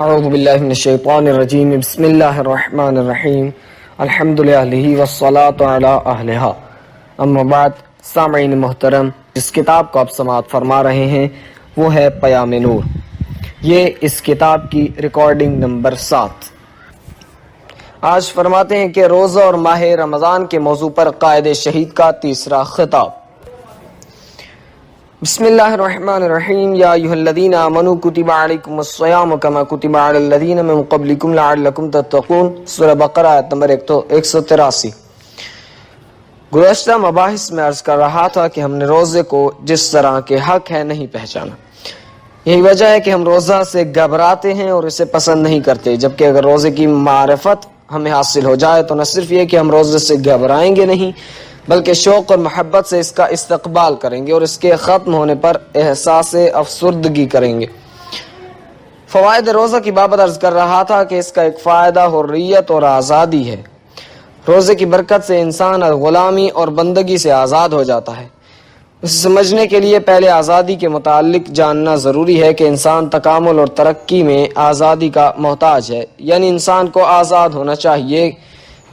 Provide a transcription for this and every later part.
اعوذ باللہ من الشیطان الرجیم بسم اللہ الرحمن الرحیم الحمدللہ والصلاة علی اہلہا اما بعد سامعین محترم، جس کتاب کو آپ سماعت فرما رہے ہیں وہ ہے پیام نور۔ یہ اس کتاب کی ریکارڈنگ نمبر 7۔ آج فرماتے ہیں کہ روزہ اور ماہ رمضان کے موضوع پر قائد شہید کا تیسرا خطاب۔ بسم اللہ الرحمن الرحیم یا ایھا الذین آمنوا کتب علیکم الصیام کما کتب علی الذین من قبلکم لعلکم تتقون، سورہ بقرہ آیت نمبر 183۔ گزشتہ مباحث میں عرض کر رہا تھا کہ ہم نے روزے کو جس طرح کے حق ہے نہیں پہچانا۔ یہی وجہ ہے کہ ہم روزہ سے گھبراتے ہیں اور اسے پسند نہیں کرتے، جبکہ اگر روزے کی معرفت ہمیں حاصل ہو جائے تو نہ صرف یہ کہ ہم روزے سے گھبرائیں گے نہیں بلکہ شوق اور محبت سے اس کا استقبال کریں گے اور اس کے ختم ہونے پر احساس افسردگی کریں گے۔ فوائد روزہ کی بابت عرض کر رہا تھا کہ اس کا ایک فائدہ حریت اور آزادی ہے۔ روزے کی برکت سے انسان غلامی اور بندگی سے آزاد ہو جاتا ہے۔ اسے سمجھنے کے لیے پہلے آزادی کے متعلق جاننا ضروری ہے کہ انسان تکامل اور ترقی میں آزادی کا محتاج ہے، یعنی انسان کو آزاد ہونا چاہیے۔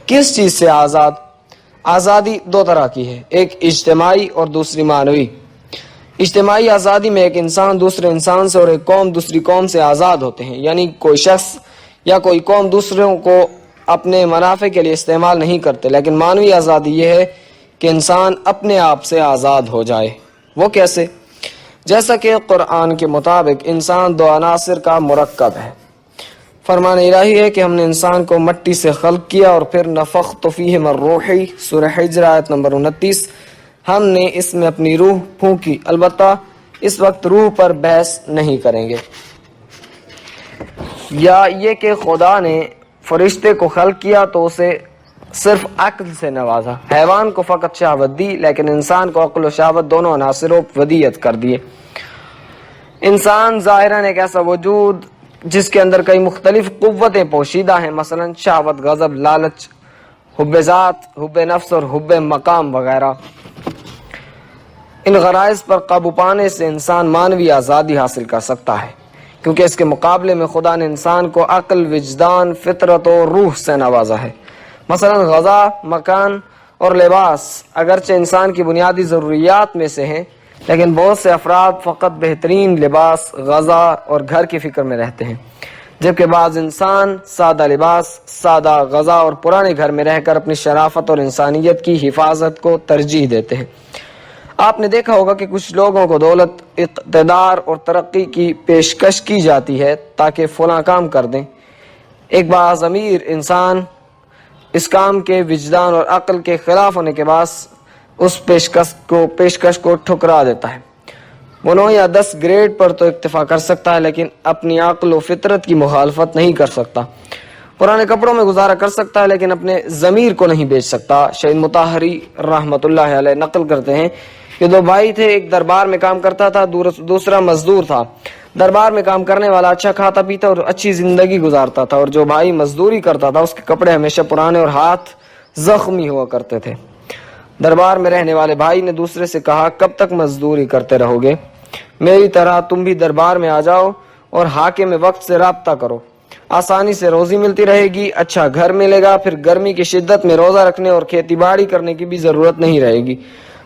کس چیز سے آزاد؟ آزادی دو طرح کی ہے، ایک اجتماعی اور دوسری معنوی۔ اجتماعی آزادی میں ایک انسان دوسرے انسان سے اور ایک قوم دوسری قوم سے آزاد ہوتے ہیں، یعنی کوئی شخص یا کوئی قوم دوسروں کو اپنے منافع کے لیے استعمال نہیں کرتے۔ لیکن معنوی آزادی یہ ہے کہ انسان اپنے آپ سے آزاد ہو جائے۔ وہ کیسے؟ جیسا کہ قرآن کے مطابق انسان دو عناصر کا مرکب ہے۔ فرمان الہی ہے کہ ہم نے انسان کو مٹی سے خلق کیا اور پھر نفخت فیہ من روحی، سورہ حجر آیت نمبر 29، ہم نے اس میں اپنی روح پھونکی۔ البتہ اس وقت روح پر بحث نہیں کریں گے۔ یا یہ کہ خدا نے فرشتے کو خلق کیا تو اسے صرف عقل سے نوازا، حیوان کو فقط شہوت دی، لیکن انسان کو عقل و شہوت دونوں عناصروں ودیت کر دیے۔ انسان ظاہراً ایک ایسا وجود جس کے اندر کئی مختلف قوتیں پوشیدہ ہیں، مثلا شہوت، غضب، لالچ، حب ذات، حب نفس اور حب مقام وغیرہ۔ ان غرائز پر قابو پانے سے انسان معنوی آزادی حاصل کر سکتا ہے، کیونکہ اس کے مقابلے میں خدا نے انسان کو عقل، وجدان، فطرت اور روح سے نوازا ہے۔ مثلا غذا، مکان اور لباس اگرچہ انسان کی بنیادی ضروریات میں سے ہیں، لیکن بہت سے افراد فقط بہترین لباس، غذا اور گھر کی فکر میں رہتے ہیں، جبکہ بعض انسان سادہ لباس، سادہ غذا اور پرانے گھر میں رہ کر اپنی شرافت اور انسانیت کی حفاظت کو ترجیح دیتے ہیں۔ آپ نے دیکھا ہوگا کہ کچھ لوگوں کو دولت، اقتدار اور ترقی کی پیشکش کی جاتی ہے تاکہ فلاں کام کر دیں۔ ایک بعض امیر انسان اس کام کے وجدان اور عقل کے خلاف ہونے کے بعد اس پیشکش کو ٹھکرا دیتا ہے۔ وہ 9 یا 10 گریڈ پر تو اکتفا کر سکتا ہے، لیکن اپنی عقل و فطرت کی مخالفت نہیں کر سکتا۔ پرانے کپڑوں میں گزارا کر سکتا ہے، لیکن اپنے ضمیر کو نہیں بیچ سکتا۔ شہید مطہری رحمۃ اللہ علیہ نقل کرتے ہیں کہ 2 بھائی تھے، ایک دربار میں کام کرتا تھا، دوسرا مزدور تھا۔ دربار میں کام کرنے والا اچھا کھاتا پیتا اور اچھی زندگی گزارتا تھا، اور جو بھائی مزدوری کرتا تھا اس کے کپڑے ہمیشہ پرانے اور ہاتھ زخمی ہوا کرتے تھے۔ دربار میں رہنے والے بھائی نے دوسرے سے کہا، کب تک مزدوری کرتے رہو گے؟ میری طرح تم بھی دربار میں آ جاؤ اور حاکم وقت سے رابطہ کرو، آسانی سے روزی ملتی رہے گی، اچھا گھر ملے گا، پھر گرمی کی شدت میں روزہ رکھنے اور کھیتی باڑی کرنے کی بھی ضرورت نہیں رہے گی۔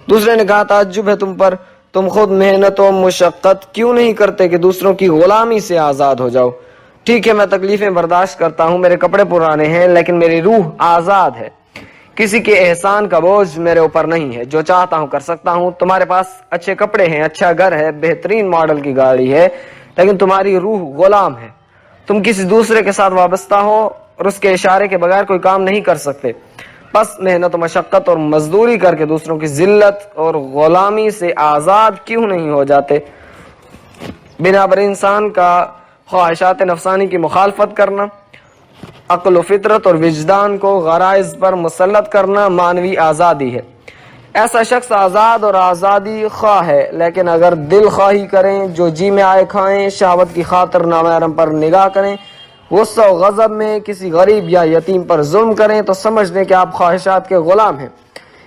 دوسرے نے کہا، تعجب ہے تم پر، تم خود محنت و مشقت کیوں نہیں کرتے کہ دوسروں کی غلامی سے آزاد ہو جاؤ؟ ٹھیک ہے، میں تکلیفیں برداشت کرتا ہوں، میرے کپڑے پرانے ہیں، لیکن میری روح آزاد ہے، کسی کے احسان کا بوجھ میرے اوپر نہیں ہے، جو چاہتا ہوں کر سکتا ہوں۔ تمہارے پاس اچھے کپڑے ہیں، اچھا گھر ہے، بہترین ماڈل کی گاڑی ہے، لیکن تمہاری روح غلام ہے۔ تم کسی دوسرے کے ساتھ وابستہ ہو اور اس کے اشارے کے بغیر کوئی کام نہیں کر سکتے۔ بس محنت و مشقت اور مزدوری کر کے دوسروں کی ذلت اور غلامی سے آزاد کیوں نہیں ہو جاتے؟ بنابر انسان کا خواہشات نفسانی کی مخالفت کرنا، عقل و فطرت اور وجدان کو غرائز پر مسلط کرنا معنوی آزادی ہے۔ ایسا شخص آزاد اور آزادی خواہ ہے، لیکن اگر دل خواہی کریں، جو جی میں آئے کھائیں، شہوت کی خاطر نامحرم پر نگاہ کریں، غصہ و غضب میں کسی غریب یا یتیم پر ظلم کریں، تو سمجھ لیں کہ آپ خواہشات کے غلام ہیں۔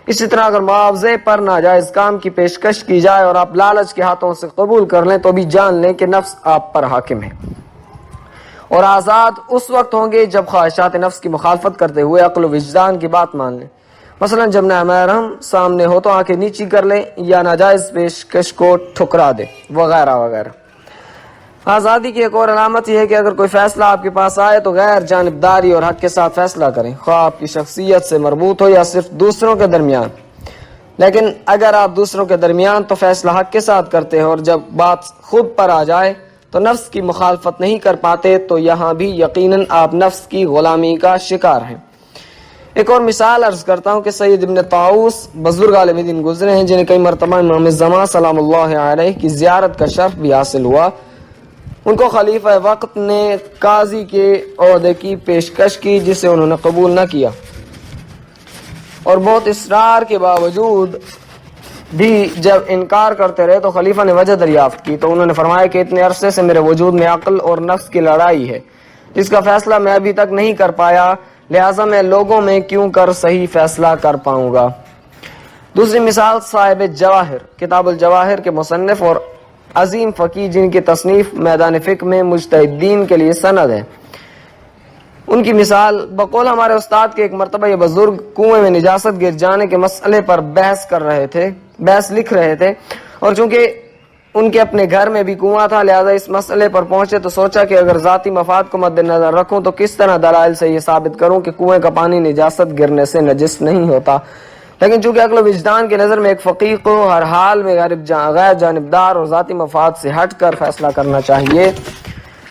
اسی طرح اگر معاوضے پر ناجائز کام کی پیشکش کی جائے اور آپ لالچ کے ہاتھوں سے قبول کر لیں، تو بھی جان لیں کہ نفس آپ پر حاکم ہے۔ اور آزاد اس وقت ہوں گے جب خواہشات نفس کی مخالفت کرتے ہوئے عقل و وجدان کی بات مان لیں. مثلا جب نہ محرم سامنے ہو تو آنکھیں نیچی کر لیں یا ناجائز پیشکش کو ٹھکرا دے وغیرہ وغیرہ. آزادی کی ایک اور علامت یہ ہے کہ اگر کوئی فیصلہ آپ کے پاس آئے تو غیر جانبداری اور حق کے ساتھ فیصلہ کریں، خواہ آپ کی شخصیت سے مربوط ہو یا صرف دوسروں کے درمیان. لیکن اگر آپ دوسروں کے درمیان تو فیصلہ حق کے ساتھ کرتے ہیں اور جب بات خود پر آ جائے تو نفس کی مخالفت نہیں کر پاتے تو یہاں بھی یقیناً آپ نفس کی غلامی کا شکار ہیں. ایک اور مثال عرض کرتا ہوں کہ سید ابن طاؤس بزرگ عالم دین گزرے ہیں جنہیں کئی مرتبہ امام زمان سلام اللہ علیہ کی زیارت کا شرف بھی حاصل ہوا. ان کو خلیفہ وقت نے قاضی کے عہدے کی پیشکش کی جسے انہوں نے قبول نہ کیا، اور بہت اصرار کے باوجود بھی جب انکار کرتے رہے تو خلیفہ نے وجہ دریافت کی تو انہوں نے فرمایا کہ اتنے عرصے سے میرے وجود میں عقل اور نفس کی لڑائی ہے جس کا فیصلہ میں ابھی تک نہیں کر پایا، لہٰذا میں لوگوں میں کیوں کر صحیح فیصلہ کر پاؤں گا. دوسری مثال صاحب جواہر کتاب الجواہر کے مصنف اور عظیم فقیہ جن کی تصنیف میدان فقہ میں مجتہدین کے لیے سند ہے. ان کی مثال بقول ہمارے استاد کے ایک مرتبہ یہ بزرگ کنویں میں نجاست گر جانے کے مسئلے پر بحث لکھ رہے تھے، اور چونکہ ان کے اپنے گھر میں بھی کنواں تھا لہذا اس مسئلے پر پہنچے تو سوچا کہ اگر ذاتی مفاد کو مد نظر رکھوں تو کس طرح دلائل سے یہ ثابت کروں کہ کنویں کا پانی نجاست گرنے سے نجس نہیں ہوتا. لیکن چونکہ عقل و وجدان کی نظر میں ایک فقیہ کو ہر حال میں غیر جانبدار اور ذاتی مفاد سے ہٹ کر فیصلہ کرنا چاہیے،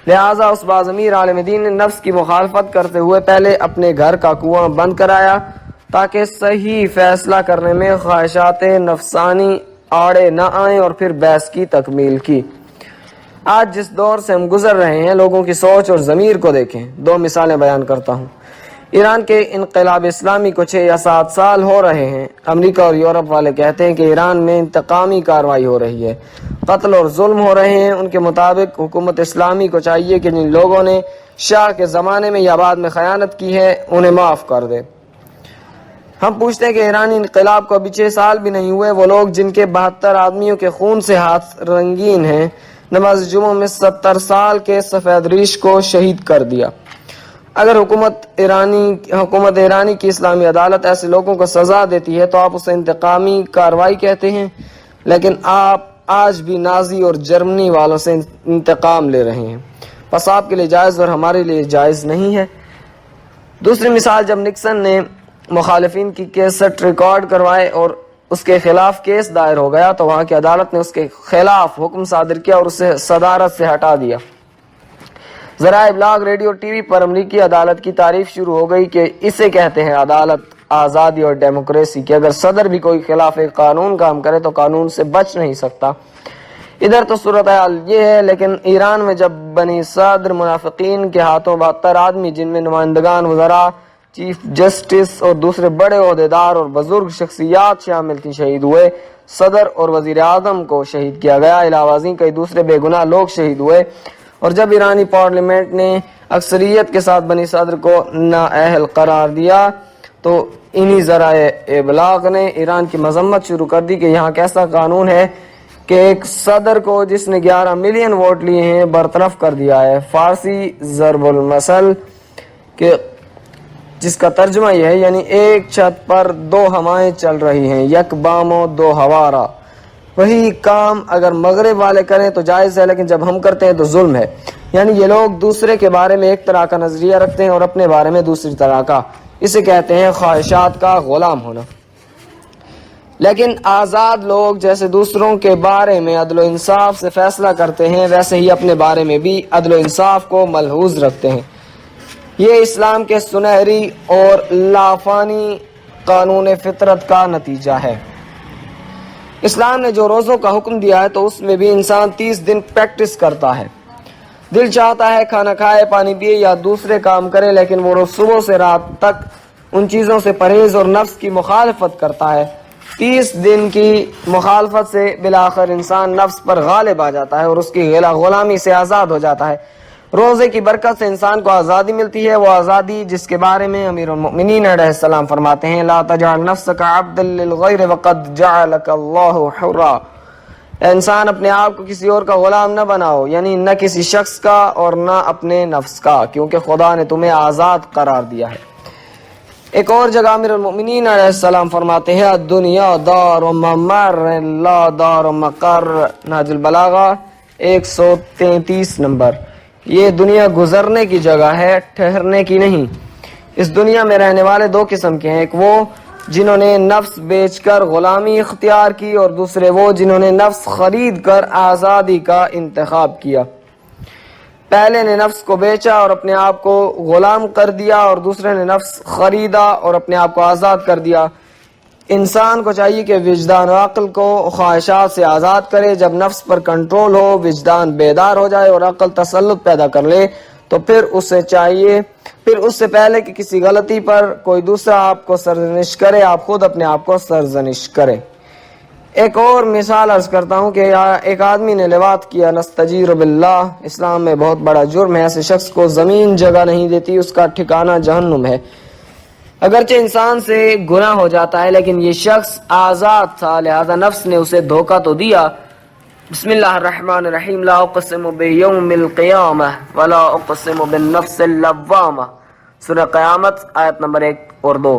لہٰذا اس باضمیر عالم دین نے نفس کی مخالفت کرتے ہوئے پہلے اپنے گھر کا کنواں بند کرایا تاکہ صحیح فیصلہ کرنے میں خواہشات نفسانی آڑے نہ آئیں، اور پھر بحث کی تکمیل کی. آج جس دور سے ہم گزر رہے ہیں لوگوں کی سوچ اور ضمیر کو دیکھیں. 2 مثالیں بیان کرتا ہوں. ایران کے انقلاب اسلامی کو 6 یا 7 سال ہو رہے ہیں. امریکہ اور یورپ والے کہتے ہیں کہ ایران میں انتقامی کارروائی ہو رہی ہے، قتل اور ظلم ہو رہے ہیں. ان کے مطابق حکومت اسلامی کو چاہیے کہ جن لوگوں نے شاہ کے زمانے میں یا بعد میں خیانت کی ہے انہیں معاف کر دے. ہم پوچھتے ہیں کہ ایرانی انقلاب کو ابھی 6 سال بھی نہیں ہوئے، وہ لوگ جن کے 72 آدمیوں کے خون سے ہاتھ رنگین ہیں نماز جمعہ میں 70 سال کے سفید ریش کو شہید کر دیا. اگر حکومت ایرانی کی اسلامی عدالت ایسے لوگوں کو سزا دیتی ہے تو آپ اسے انتقامی کارروائی کہتے ہیں، لیکن آپ آج بھی نازی اور جرمنی والوں سے انتقام لے رہے ہیں. بس آپ کے لیے جائز اور ہمارے لیے جائز نہیں ہے. دوسری مثال جب نکسن نے مخالفین کی کیسٹ ریکارڈ کروائے اور اس کے خلاف کیس دائر ہو گیا تو وہاں کی عدالت نے اس کے خلاف حکم صادر کیا اور اسے صدارت سے ہٹا دیا. ذرائع ابلاغ ریڈیو ٹی وی پر امریکی عدالت کی تعریف شروع ہو گئی کہ اسے کہتے ہیں عدالت، آزادی اور ڈیموکریسی، کہ اگر صدر بھی کوئی خلاف قانون کام کرے تو قانون سے بچ نہیں سکتا. ادھر تو صورتحال یہ ہے، لیکن ایران میں جب بنی صدر منافقین کے ہاتھوں 72 آدمی جن میں نمائندگان وزراء، چیف جسٹس اور دوسرے بڑے عہدیدار اور بزرگ شخصیات شامل تھی شہید ہوئے، صدر اور وزیر اعظم کو شہید کیا گیا، علاوہ ازیں کئی دوسرے بے گناہ لوگ شہید ہوئے. اور جب ایرانی پارلیمنٹ نے اکثریت کے ساتھ بنی صدر کو نااہل قرار دیا تو انہی ذرائع ابلاغ نے ایران کی مذمت شروع کر دی کہ یہاں کیسا قانون ہے کہ ایک صدر کو جس نے 11 ملین ووٹ لیے ہیں برطرف کر دیا ہے. فارسی ضرب المثل کہ جس کا ترجمہ یہ ہے یعنی ایک چھت پر 2 ہوائیں چل رہی ہیں، یک بام و 2 ہوارا. وہی کام اگر مغرب والے کریں تو جائز ہے، لیکن جب ہم کرتے ہیں تو ظلم ہے. یعنی یہ لوگ دوسرے کے بارے میں ایک طرح کا نظریہ رکھتے ہیں اور اپنے بارے میں دوسری طرح کا. اسے کہتے ہیں خواہشات کا غلام ہونا. لیکن آزاد لوگ جیسے دوسروں کے بارے میں عدل و انصاف سے فیصلہ کرتے ہیں ویسے ہی اپنے بارے میں بھی عدل و انصاف کو ملحوظ رکھتے ہیں. یہ اسلام کے سنہری اور لافانی قانون فطرت کا نتیجہ ہے. اسلام نے جو روزوں کا حکم دیا ہے تو اس میں بھی انسان 30 دن پریکٹس کرتا ہے. دل چاہتا ہے کھانا کھائے، پانی پیے یا دوسرے کام کرے، لیکن وہ روز صبح سے رات تک ان چیزوں سے پرہیز اور نفس کی مخالفت کرتا ہے. 30 دن کی مخالفت سے بالآخر انسان نفس پر غالب آ جاتا ہے اور اس کی غلامی سے آزاد ہو جاتا ہے. روزے کی برکت سے انسان کو آزادی ملتی ہے، وہ آزادی جس کے بارے میں امیر المؤمنین علیہ السلام فرماتے ہیں لا تجعل نفسک عبدا للغیر وقد جعلک اللہ حرا، اے انسان اپنے آپ کو کسی اور کا غلام نہ بناؤ، یعنی نہ کسی شخص کا اور نہ اپنے نفس کا، کیونکہ خدا نے تمہیں آزاد قرار دیا ہے۔ ایک اور جگہ امیر المؤمنین علیہ السلام فرماتے ہیں الدنیا دار ممر لا دار مقر، نہج البلاغہ 133 نمبر۔ یہ دنیا گزرنے کی جگہ ہے، ٹھہرنے کی نہیں۔ اس دنیا میں رہنے والے دو قسم کے ہیں، ایک وہ جنہوں نے نفس بیچ کر غلامی اختیار کی، اور دوسرے وہ جنہوں نے نفس خرید کر آزادی کا انتخاب کیا۔ پہلے نے نفس کو بیچا اور اپنے آپ کو غلام کر دیا، اور دوسرے نے نفس خریدا اور اپنے آپ کو آزاد کر دیا۔ انسان کو چاہیے کہ وجدان و عقل کو خواہشات سے آزاد کرے۔ جب نفس پر کنٹرول ہو، وجدان بیدار ہو جائے اور عقل تسلط پیدا کر لے، تو پھر اس سے پہلے کہ کسی غلطی پر کوئی دوسرا آپ کو سرزنش کرے، آپ خود اپنے آپ کو سرزنش کرے۔ ایک اور مثال عرض کرتا ہوں کہ ایک آدمی نے لواط کیا، نستجیر باللہ، اسلام میں بہت بڑا جرم ہے۔ ایسے شخص کو زمین جگہ نہیں دیتی، اس کا ٹھکانہ جہنم ہے۔ اگرچہ انسان سے گناہ ہو جاتا ہے، لیکن یہ شخص آزاد تھا، لہذا نفس نے اسے دھوکہ تو دیا۔ بسم اللہ الرحمن الرحیم، لا اقسم بیوم القیامہ ولا اقسم بالنفس اللوامہ، سورہ قیامت آیت نمبر 1 اور 2۔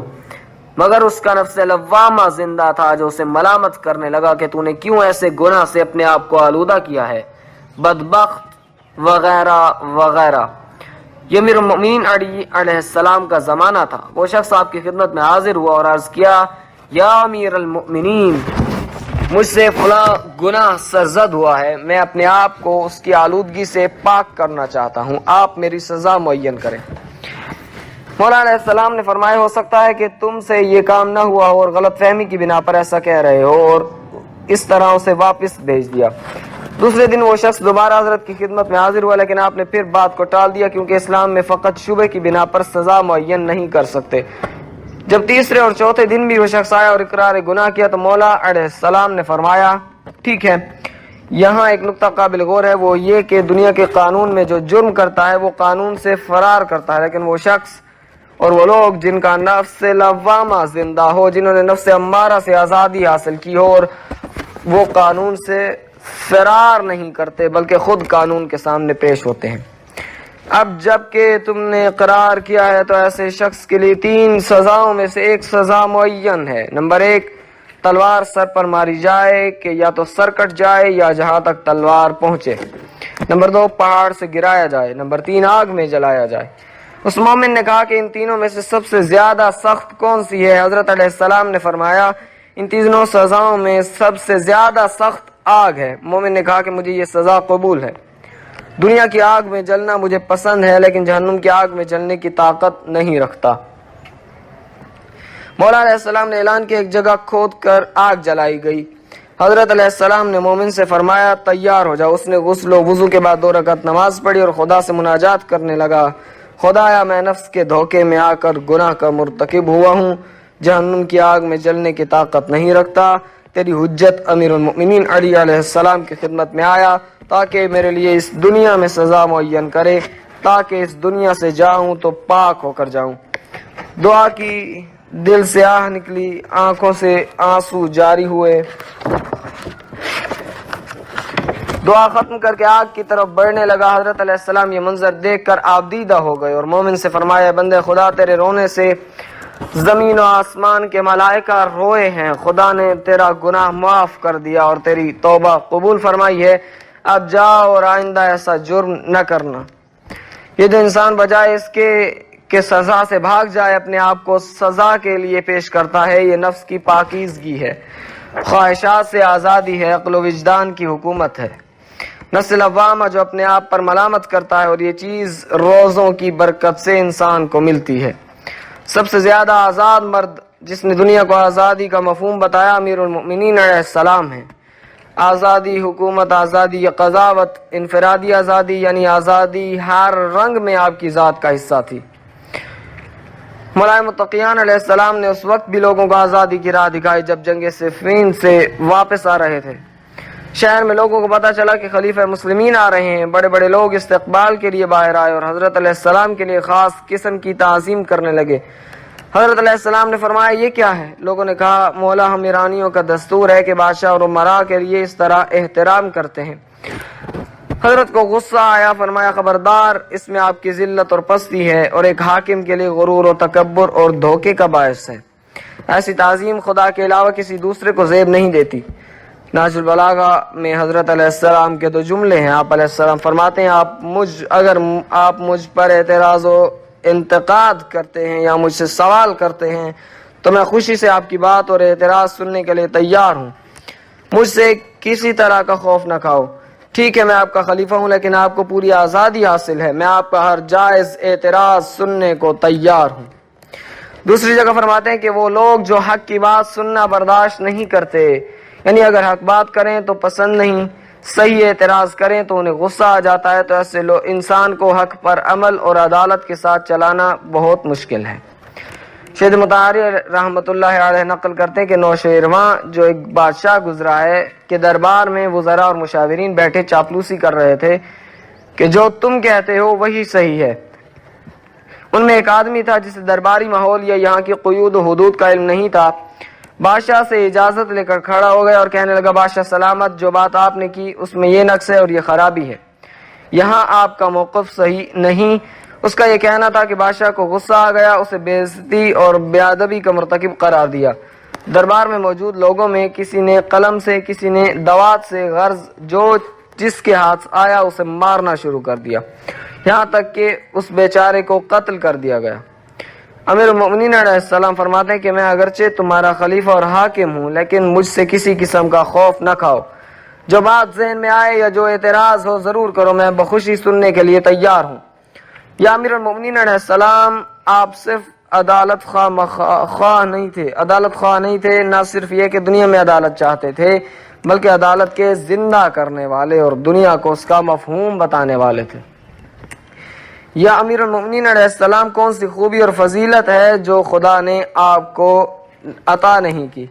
مگر اس کا نفس لوامہ زندہ تھا جو اسے ملامت کرنے لگا کہ تو نے کیوں ایسے گناہ سے اپنے آپ کو آلودہ کیا ہے، بدبخت وغیرہ وغیرہ۔ یہ امیر المؤمنین علیہ السلام کا زمانہ تھا۔ وہ شخص آپ کی خدمت میں حاضر ہوا اور عرض کیا، یا امیر المؤمنین، مجھ سے فلاں گناہ سرزد ہوا ہے، میں اپنے آپ کو اس کی آلودگی سے پاک کرنا چاہتا ہوں، آپ میری سزا معین کریں۔ مولا علیہ السلام نے فرمایا، ہو سکتا ہے کہ تم سے یہ کام نہ ہوا ہو اور غلط فہمی کی بنا پر ایسا کہہ رہے ہو، اور اس طرح اسے واپس بھیج دیا۔ دوسرے دن وہ شخص دوبارہ حضرت کی خدمت میں حاضر ہوا، لیکن آپ نے پھر بات کو ٹال دیا، کیونکہ اسلام میں فقط شبہ کی بنا پر سزا معین نہیں کر سکتے۔ جب تیسرے اور چوتھے دن بھی وہ شخص آیا اور اقرار گناہ کیا، تو مولا علیہ السلام نے فرمایا، ٹھیک ہے، یہاں ایک نقطہ قابل غور ہے، وہ یہ کہ دنیا کے قانون میں جو جرم کرتا ہے وہ قانون سے فرار کرتا ہے، لیکن وہ شخص اور وہ لوگ جن کا نفس لوامہ زندہ ہو، جنہوں نے نفس امارہ سے آزادی حاصل کی ہو، اور وہ قانون سے فرار نہیں کرتے بلکہ خود قانون کے سامنے پیش ہوتے ہیں۔ اب جب کہ تم نے اقرار کیا ہے تو ایسے شخص کے لیے 3 سزاؤں میں سے ایک سزا معین ہے۔ نمبر 1، تلوار سر پر ماری جائے کہ یا تو سر کٹ جائے یا جہاں تک تلوار پہنچے۔ نمبر 2، پہاڑ سے گرایا جائے۔ نمبر 3، آگ میں جلایا جائے۔ اس مومن نے کہا کہ ان تینوں میں سے سب سے زیادہ سخت کون سی ہے؟ حضرت علیہ السلام نے فرمایا، ان تینوں سزاؤں میں سب سے زیادہ سخت آگ ہے۔ مومن نے کہا کہ مجھے یہ سزا قبول ہے۔ دنیا کی آگ میں جلنا مجھے پسند ہے، لیکن جہنم کی آگ میں جلنے کی طاقت نہیں رکھتا۔ مولا علیہ السلام نے اعلان کیا، ایک جگہ کھود کر آگ جلائی گئی۔ حضرت علیہ السلام نے مومن سے فرمایا، تیار ہو جاؤ۔ اس نے غسل و وضو کے بعد 2 رکعت نماز پڑھی اور خدا سے مناجات کرنے لگا، خدایا میں نفس کے دھوکے میں آ کر گناہ کا مرتکب ہوا ہوں، جہنم کی آگ میں جلنے کی طاقت نہیں رکھتا، تیری حجت امیر المؤمنین علی علیہ السلام کی خدمت میں آیا تاکہ میرے لیے اس دنیا میں سزا معین کرے، تاکہ اس دنیا سے جاؤں تو پاک ہو کر جاؤں۔ دعا کی، دل سے آہ نکلی، آنکھوں سے آنسو جاری ہوئے۔ دعا ختم کر کے آگ کی طرف بڑھنے لگا۔ حضرت علیہ السلام یہ منظر دیکھ کر آبدیدہ ہو گئے اور مومن سے فرمایا، بندے خدا، تیرے رونے سے زمین و آسمان کے ملائکہ روئے ہیں، خدا نے تیرا گناہ معاف کر دیا اور تیری توبہ قبول فرمائی ہے، اب جاؤ اور آئندہ ایسا جرم نہ کرنا۔ یہ جو انسان بجائے اس کے کہ سزا سے بھاگ جائے اپنے آپ کو سزا کے لیے پیش کرتا ہے، یہ نفس کی پاکیزگی ہے، خواہشات سے آزادی ہے، عقل و وجدان کی حکومت ہے۔ نفس لوامہ جو اپنے آپ پر ملامت کرتا ہے، اور یہ چیز روزوں کی برکت سے انسان کو ملتی ہے۔ سب سے زیادہ آزاد مرد جس نے دنیا کو آزادی کا مفہوم بتایا امیر المؤمنین علیہ السلام ہے۔ آزادی حکومت، آزادی قضاوت، انفرادی آزادی، یعنی آزادی ہر رنگ میں آپ کی ذات کا حصہ تھی۔ مولا متقیان علیہ السلام نے اس وقت بھی لوگوں کو آزادی کی راہ دکھائی جب جنگ صفین سے واپس آ رہے تھے۔ شہر میں لوگوں کو پتا چلا کہ خلیفہ مسلمین آ رہے ہیں، بڑے بڑے لوگ استقبال کے لیے باہر آئے اور حضرت علیہ السلام کے لیے خاص قسم کی تعظیم کرنے لگے۔ حضرت علیہ السلام نے فرمایا یہ کیا ہے؟ لوگوں نے کہا مولا ہم ایرانیوں کا دستور ہے کہ بادشاہ اور امراء کے لیے اس طرح احترام کرتے ہیں۔ حضرت کو غصہ آیا، فرمایا خبردار، اس میں آپ کی ذلت اور پستی ہے اور ایک حاکم کے لیے غرور و تکبر اور دھوکے کا باعث ہے۔ ایسی تعظیم خدا کے علاوہ کسی دوسرے کو زیب نہیں دیتی۔ نہج البلاغہ میں حضرت علیہ السلام کے دو جملے ہیں۔ آپ علیہ السلام فرماتے ہیں اگر آپ مجھ پر اعتراض و انتقاد کرتے ہیں یا مجھ سے سوال کرتے ہیں تو میں خوشی سے آپ کی بات اور اعتراض سننے کے لیے تیار ہوں۔ مجھ سے کسی طرح کا خوف نہ کھاؤ۔ ٹھیک ہے میں آپ کا خلیفہ ہوں لیکن آپ کو پوری آزادی حاصل ہے، میں آپ کا ہر جائز اعتراض سننے کو تیار ہوں۔ دوسری جگہ فرماتے ہیں کہ وہ لوگ جو حق کی بات سننا برداشت نہیں کرتے، یعنی اگر حق بات کریں تو پسند نہیں، صحیح اعتراض کریں تو انہیں غصہ آ جاتا ہے، تو ایسے انسان کو حق پر عمل اور عدالت کے ساتھ چلانا بہت مشکل ہے۔ شیخ مطہری رحمۃ اللہ علیہ نقل کرتے ہیں کہ نوشیروان جو ایک بادشاہ گزرا ہے کہ دربار میں وزراء اور مشاورین بیٹھے چاپلوسی کر رہے تھے کہ جو تم کہتے ہو وہی صحیح ہے۔ ان میں ایک آدمی تھا جسے درباری ماحول یا یہاں کی قیود و حدود کا علم نہیں تھا۔ بادشاہ سے اجازت لے کر کھڑا ہو گیا اور کہنے لگا بادشاہ سلامت، جو بات آپ نے کی اس میں یہ نقص ہے اور یہ خرابی ہے، یہاں آپ کا موقف صحیح نہیں۔ اس کا یہ کہنا تھا کہ بادشاہ کو غصہ آ گیا، اسے بے عزتی اور بے ادبی کا مرتکب قرار دیا۔ دربار میں موجود لوگوں میں کسی نے قلم سے، کسی نے دوات سے غرض جو جس کے ہاتھ آیا اسے مارنا شروع کر دیا، یہاں تک کہ اس بیچارے کو قتل کر دیا گیا۔ امیر المؤمنین علیہ السلام فرماتے ہیں کہ میں اگرچہ تمہارا خلیفہ اور حاکم ہوں لیکن مجھ سے کسی قسم کا خوف نہ کھاؤ، جو بات ذہن میں آئے یا جو اعتراض ہو ضرور کرو، میں بخوشی سننے کے لیے تیار ہوں۔ یا امیر المؤمنین علیہ السلام آپ صرف عدالت خواہ نہیں تھے، نہ صرف یہ کہ دنیا میں عدالت چاہتے تھے بلکہ عدالت کے زندہ کرنے والے اور دنیا کو اس کا مفہوم بتانے والے تھے۔ یا امیر المؤمنین علیہ السلام کون سی خوبی اور فضیلت ہے جو خدا نے آپ کو عطا نہیں کی؟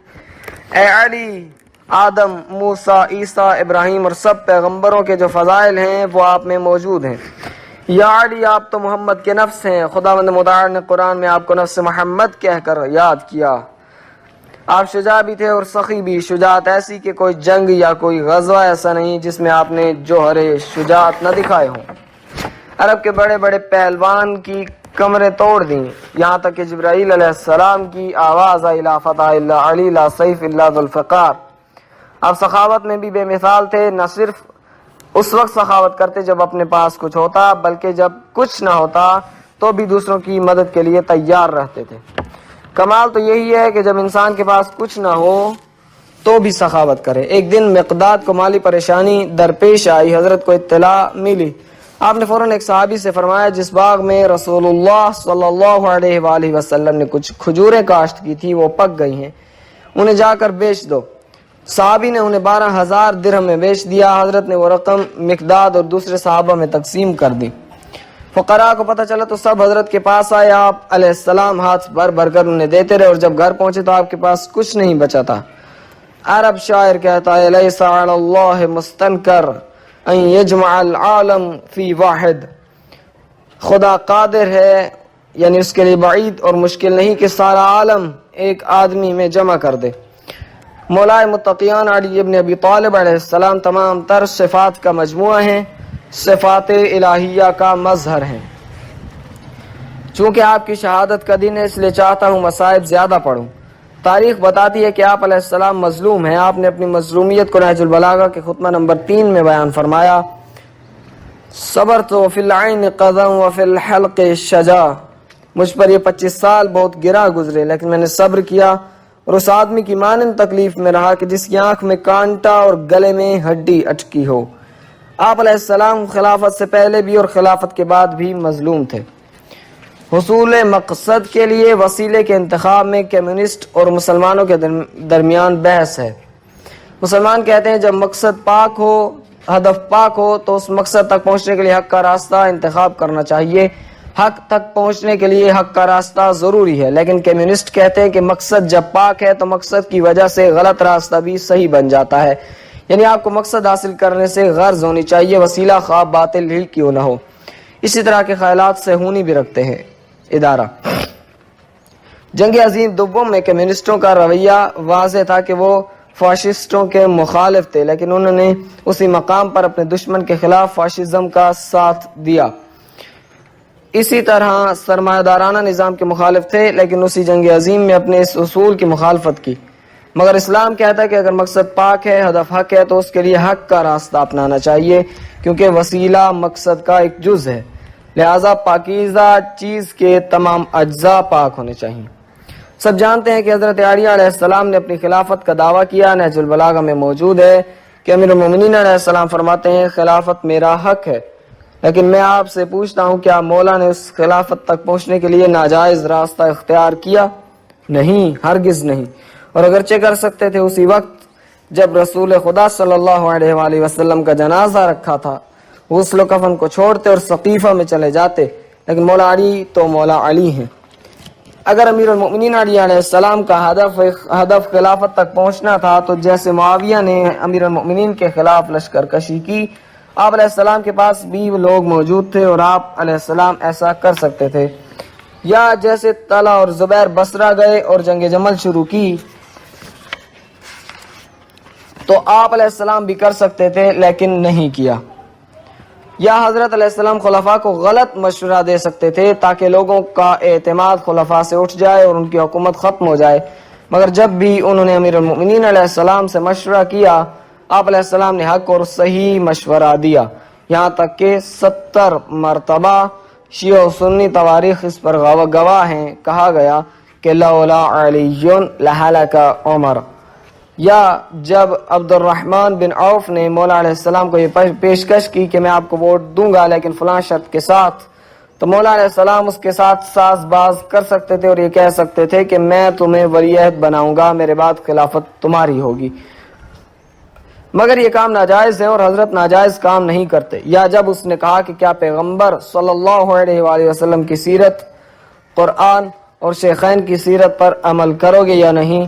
اے علی، آدم، موسیٰ، عیسیٰ، ابراہیم اور سب پیغمبروں کے جو فضائل ہیں وہ آپ میں موجود ہیں۔ یا علی، آپ تو محمد کے نفس ہیں، خداوند متعال نے قرآن میں آپ کو نفس محمد کہہ کر یاد کیا۔ آپ شجاع بھی تھے اور سخی بھی، شجاعت ایسی کہ کوئی جنگ یا کوئی غزوہ ایسا نہیں جس میں آپ نے جوہر شجاعت نہ دکھائے ہوں۔ عرب کے بڑے بڑے پہلوان کی کمریں توڑ دیں، یہاں تک کہ جبرائیل علیہ السلام کی آواز آئی لا فتح الا علی لا سیف الا ذو الفقار۔ آپ سخاوت میں بھی بے مثال تھے، نہ صرف اس وقت سخاوت کرتے جب اپنے پاس کچھ ہوتا بلکہ جب کچھ نہ ہوتا تو بھی دوسروں کی مدد کے لیے تیار رہتے تھے۔ کمال تو یہی ہے کہ جب انسان کے پاس کچھ نہ ہو تو بھی سخاوت کرے۔ ایک دن مقداد کو مالی پریشانی درپیش آئی، حضرت کو اطلاع ملی، آپ نے فوراً ایک صحابی سے فرمایا جس باغ میں رسول اللہ صلی اللہ علیہ وآلہ وسلم نے کچھ کھجوریں کاشت کی تھی وہ پک گئی ہیں، انہیں جا کر بیچ دو۔ صحابی نے انہیں 12,000 درہم میں بیچ دیا۔ حضرت نے وہ رقم مقداد اور دوسرے صحابہ میں تقسیم کر دی۔ فقراء کو پتہ چلا تو سب حضرت کے پاس آئے، آپ علیہ السلام ہاتھ بھر بھر کر انہیں دیتے رہے اور جب گھر پہنچے تو آپ کے پاس کچھ نہیں بچا تھا۔ عرب شاعر کہتا ہے لیس علی اللہ مستنکر ان یجمع العالم فی واحد، خدا قادر ہے، یعنی اس کے لیے بعید اور مشکل نہیں کہ سارا عالم ایک آدمی میں جمع کر دے۔ مولائے متقیان علی ابن ابی طالب علیہ السلام تمام تر صفات کا مجموعہ ہیں، صفات الہیہ کا مظہر ہیں۔ چونکہ آپ کی شہادت کا دن ہے اس لیے چاہتا ہوں مصائب زیادہ پڑھوں۔ تاریخ بتاتی ہے کہ آپ علیہ السلام مظلوم ہیں۔ آپ نے اپنی مظلومیت کو نہج البلاغہ کے خطبہ نمبر 3 میں بیان فرمایا، صبرت فی العین قدم وفی الحلق شجا، مجھ پر یہ 25 سال بہت گرا گزرے لیکن میں نے صبر کیا اور اس آدمی کی مانند تکلیف میں رہا کہ جس کی آنکھ میں کانٹا اور گلے میں ہڈی اٹکی ہو۔ آپ علیہ السلام خلافت سے پہلے بھی اور خلافت کے بعد بھی مظلوم تھے۔ حصول مقصد کے لیے وسیلے کے انتخاب میں کمیونسٹ اور مسلمانوں کے درمیان بحث ہے۔ مسلمان کہتے ہیں جب مقصد پاک ہو، ہدف پاک ہو تو اس مقصد تک پہنچنے کے لیے حق کا راستہ انتخاب کرنا چاہیے، حق تک پہنچنے کے لیے حق کا راستہ ضروری ہے۔ لیکن کمیونسٹ کہتے ہیں کہ مقصد جب پاک ہے تو مقصد کی وجہ سے غلط راستہ بھی صحیح بن جاتا ہے، یعنی آپ کو مقصد حاصل کرنے سے غرض ہونی چاہیے، وسیلہ خواہ باطل ہی کیوں نہ ہو۔ اسی طرح کے خیالات صہیونی بھی رکھتے ہیں ادارہ۔ جنگ عظیم دوم میں کمیونسٹوں کا رویہ واضح تھا کہ وہ فاشسٹوں کے مخالف تھے، لیکن انہوں نے اسی مقام پر اپنے دشمن کے خلاف فاشزم کا ساتھ دیا۔ اسی طرح سرمایہ دارانہ نظام کے مخالف تھے، لیکن اسی جنگ عظیم میں اپنے اس اصول کی مخالفت کی۔ مگر اسلام کہتا ہے کہ اگر مقصد پاک ہے، ہدف حق ہے، تو اس کے لیے حق کا راستہ اپنانا چاہیے، کیونکہ وسیلہ مقصد کا ایک جز ہے، لہذا پاکیزہ چیز کے تمام اجزاء پاک ہونے چاہیے۔ سب جانتے ہیں کہ حضرت علی علیہ السلام نے اپنی خلافت کا دعویٰ کیا۔ نہج البلاغہ میں موجود ہے کہ امیر المومنین علیہ السلام فرماتے ہیں خلافت میرا حق ہے، لیکن میں آپ سے پوچھتا ہوں کیا مولا نے اس خلافت تک پہنچنے کے لیے ناجائز راستہ اختیار کیا؟ نہیں، ہرگز نہیں۔ اور اگرچہ کر سکتے تھے، اسی وقت جب رسول خدا صلی اللہ علیہ وآلہ وسلم کا جنازہ رکھا تھا، غسل و کفن کو چھوڑتے اور سقیفہ میں چلے جاتے، لیکن مولا علی تو مولا علی ہیں۔ اگر امیر المؤمنین علی علیہ السلام کا ہدف خلافت تک پہنچنا تھا تو جیسے معاویہ نے امیر المؤمنین کے خلاف لشکر کشی کی، آپ علیہ السلام کے پاس بھی لوگ موجود تھے اور آپ علیہ السلام ایسا کر سکتے تھے، یا جیسے طلحہ اور زبیر بصرہ گئے اور جنگ جمل شروع کی تو آپ علیہ السلام بھی کر سکتے تھے لیکن نہیں کیا۔ یا حضرت علیہ السلام خلفاء کو غلط مشورہ دے سکتے تھے تاکہ لوگوں کا اعتماد خلفاء سے اٹھ جائے اور ان کی حکومت ختم ہو جائے، مگر جب بھی انہوں نے امیر المؤمنین علیہ السلام سے مشورہ کیا، آپ علیہ السلام نے حق اور صحیح مشورہ دیا، یہاں تک کہ 70 مرتبہ شیعہ و سنی تواریخ اس پر گواہ ہیں، کہا گیا کہ لولا علی لہلک عمر۔ یا جب عبد الرحمن بن عوف نے مولا علیہ السلام کو یہ پیشکش کی کہ میں آپ کو ووٹ دوں گا لیکن فلاں شرط کے ساتھ، تو مولا علیہ السلام اس کے ساتھ ساز باز کر سکتے تھے اور یہ کہہ سکتے تھے کہ میں تمہیں ولی عہد بناؤں گا، میرے بعد خلافت تمہاری ہوگی، مگر یہ کام ناجائز ہے اور حضرت ناجائز کام نہیں کرتے۔ یا جب اس نے کہا کہ کیا پیغمبر صلی اللہ علیہ وآلہ وسلم کی سیرت، قرآن اور شیخین کی سیرت پر عمل کرو گے یا نہیں،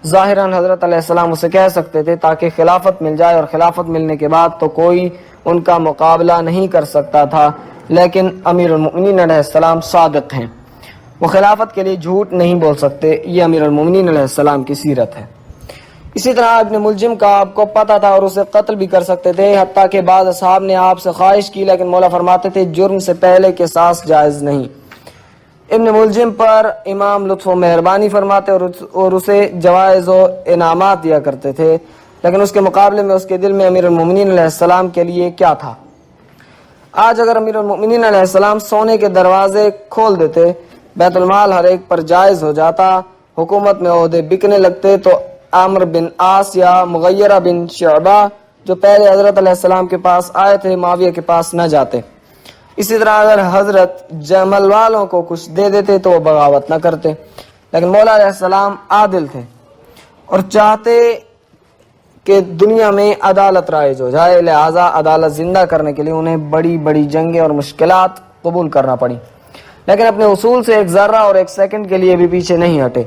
ظاہراً حضرت علیہ السلام اسے کہہ سکتے تھے تاکہ خلافت مل جائے، اور خلافت ملنے کے بعد تو کوئی ان کا مقابلہ نہیں کر سکتا تھا، لیکن امیر المؤمنین علیہ السلام صادق ہیں، وہ خلافت کے لیے جھوٹ نہیں بول سکتے، یہ امیر المؤمنین علیہ السلام کی سیرت ہے۔ اسی طرح ابن ملجم کا آپ کو پتہ تھا اور اسے قتل بھی کر سکتے تھے، حتیٰ کہ بعض اصحاب نے آپ سے خواہش کی، لیکن مولا فرماتے تھے جرم سے پہلے قصاص جائز نہیں۔ ابن ملجم پر امام لطف و مہربانی فرماتے اور اسے جوائز و انعامات دیا کرتے تھے، لیکن اس کے مقابلے میں اس کے دل میں امیر المؤمنین علیہ السلام کے لیے کیا تھا؟ آج اگر امیر المؤمنین علیہ السلام سونے کے دروازے کھول دیتے، بیت المال ہر ایک پر جائز ہو جاتا، حکومت میں عہدے بکنے لگتے، تو عمرو بن عاص یا مغیرہ بن شعبہ جو پہلے حضرت علیہ السلام کے پاس آئے تھے، معاویہ کے پاس نہ جاتے۔ اسی طرح اگر حضرت جمل والوں کو کچھ دے دیتے تو وہ بغاوت نہ کرتے، لیکن مولا علیہ السلام عادل تھے اور چاہتے کہ دنیا میں عدالت رائج ہو جائے، لہذا عدالت زندہ کرنے کے لیے انہیں بڑی بڑی جنگیں اور مشکلات قبول کرنا پڑی، لیکن اپنے اصول سے ایک ذرہ اور ایک سیکنڈ کے لیے بھی پیچھے نہیں ہٹے۔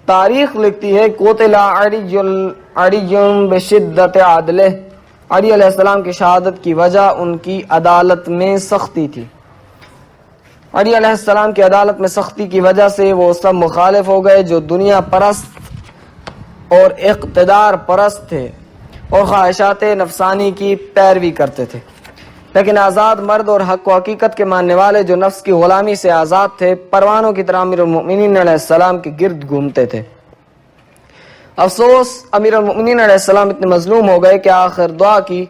تاریخ لکھتی ہے قتل علی بشدت عدلہ، علی علیہ السلام کی شہادت کی وجہ ان کی عدالت میں سختی تھی۔ علی علیہ السلام کی عدالت میں سختی کی وجہ سے وہ سب مخالف ہو گئے جو دنیا پرست اور اقتدار پرست تھے اور خواہشات نفسانی کی پیروی کرتے تھے، لیکن آزاد مرد اور حق و حقیقت کے ماننے والے جو نفس کی غلامی سے آزاد تھے، پروانوں کی طرح امیر المؤمنین علیہ السلام کے گرد گھومتے تھے۔ افسوس امیر المؤمنین علیہ السلام اتنے مظلوم ہو گئے کہ آخر دعا کی،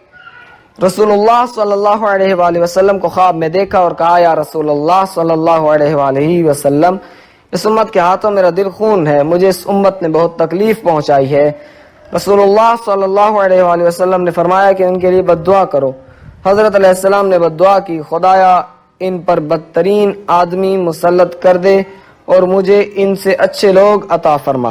رسول اللہ صلی اللہ علیہ وآلہ وسلم کو خواب میں دیکھا اور کہا یا رسول اللہ صلی اللہ علیہ وآلہ وسلم، اس امت کے ہاتھوں میرا دل خون ہے، مجھے اس امت نے بہت تکلیف پہنچائی ہے۔ رسول اللہ صلی اللہ علیہ وآلہ وسلم نے فرمایا کہ ان کے لیے بد دعا کرو۔ حضرت علیہ السلام نے بد دعا کی، خدایا ان پر بدترین آدمی مسلط کر دے اور مجھے ان سے اچھے لوگ عطا فرما۔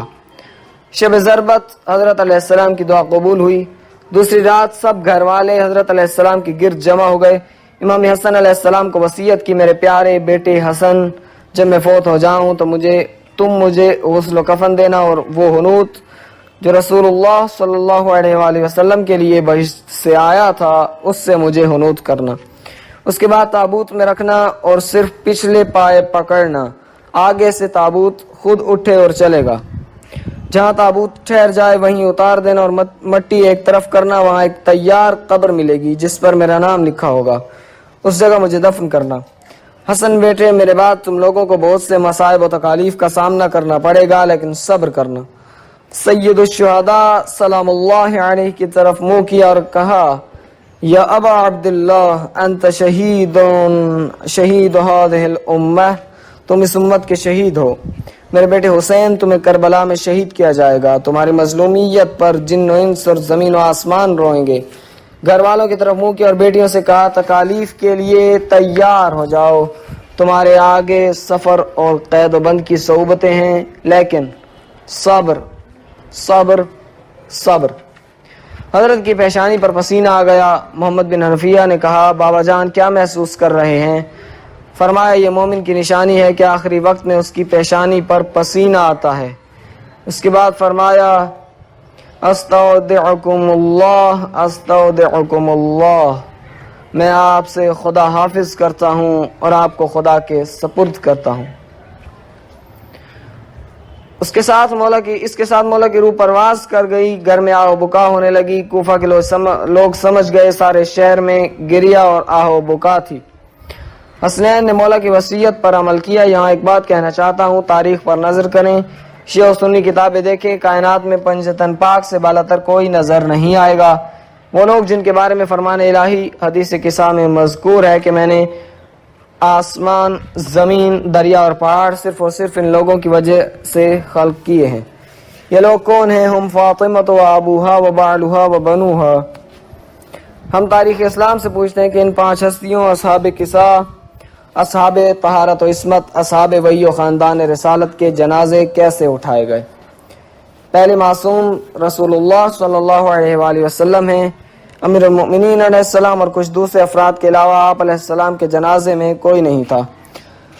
شب ضربت حضرت علیہ السلام کی دعا قبول ہوئی۔ دوسری رات سب گھر والے حضرت علیہ السلام کی گرد جمع ہو گئے۔ امام حسن علیہ السلام کو وصیت کی، میرے پیارے بیٹے حسن، جب میں فوت ہو جاؤں تو تم مجھے غسل و کفن دینا اور وہ حنوط جو رسول اللہ صلی اللہ علیہ وآلہ وسلم کے لیے بہشت سے آیا تھا اس سے مجھے حنوط کرنا، اس کے بعد تابوت میں رکھنا اور صرف پچھلے پائے پکڑنا، آگے سے تابوت خود اٹھے اور چلے گا. جہاں تابوت ٹھہر جائے وہیں اتار دینا اور مٹی ایک طرف کرنا. وہاں ایک تیار قبر ملے گی جس پر میرا نام لکھا ہوگا. اس جگہ مجھے دفن کرنا. حسن بیٹے، میرے بعد تم لوگوں کو بہت سے مصائب و تکالیف کا سامنا کرنا پڑے گا، لیکن صبر کرنا. سید الشہداء سلام اللہ علیہ کی طرف منہ کیا اور کہا، یا ابا عبداللہ انت شہید هذه الامہ، تم اس امت کے شہید ہو. میرے بیٹے حسین، تمہیں کربلا میں شہید کیا جائے گا. تمہاری مظلومیت پر جن و انس اور زمین و آسمان روئیں گے. گھر والوں کی طرف منہ کیا اور بیٹیوں سے کہا، تکالیف کے لیے تیار ہو جاؤ. تمہارے آگے سفر اور قید و بند کی صعوبتیں ہیں، لیکن صبر صبر صبر. حضرت کی پیشانی پر پسینہ آ گیا. محمد بن حنفیہ نے کہا، بابا جان کیا محسوس کر رہے ہیں؟ فرمایا، یہ مومن کی نشانی ہے کہ آخری وقت میں اس کی پیشانی پر پسینہ آتا ہے. اس کے بعد فرمایا، استودعکم اللہ استودعکم اللہ، میں آپ سے خدا حافظ کرتا ہوں اور آپ کو خدا کے سپرد کرتا ہوں. اس کے ساتھ مولا کی روح پرواز کر گئی. گھر میں آہ و بکا ہونے لگی. کوفہ کے لوگ سمجھ گئے سارے شہر میں گریا اور آہ و بکا تھی. حسنین نے مولا کی وصیت پر عمل کیا. یہاں ایک بات کہنا چاہتا ہوں، تاریخ پر نظر کریں، شیعہ و سنی کتابیں دیکھیں، کائنات میں پنجتن پاک سے بالاتر کوئی نظر نہیں آئے گا. وہ لوگ جن کے بارے میں فرمان الہی حدیث قصہ میں مذکور ہے کہ میں نے آسمان، زمین، دریا اور پہاڑ صرف اور صرف ان لوگوں کی وجہ سے خلق کیے ہیں. یہ لوگ کون ہیں؟ ہم فاطمہ و ابوہا و بعلہا و بنوہا. ہم تاریخ اسلام سے پوچھتے ہیں کہ ان 5 ہستیوں، اصحاب قصہ، اصحاب طہارت و عصمت، اصحاب وحی و خاندان رسالت کے جنازے کیسے اٹھائے گئے؟ پہلے معصوم رسول اللہ صلی اللہ علیہ وآلہ وسلم ہیں. امیر المؤمنین علیہ السلام اور کچھ دوسرے افراد کے علاوہ آپ علیہ السلام کے جنازے میں کوئی نہیں تھا.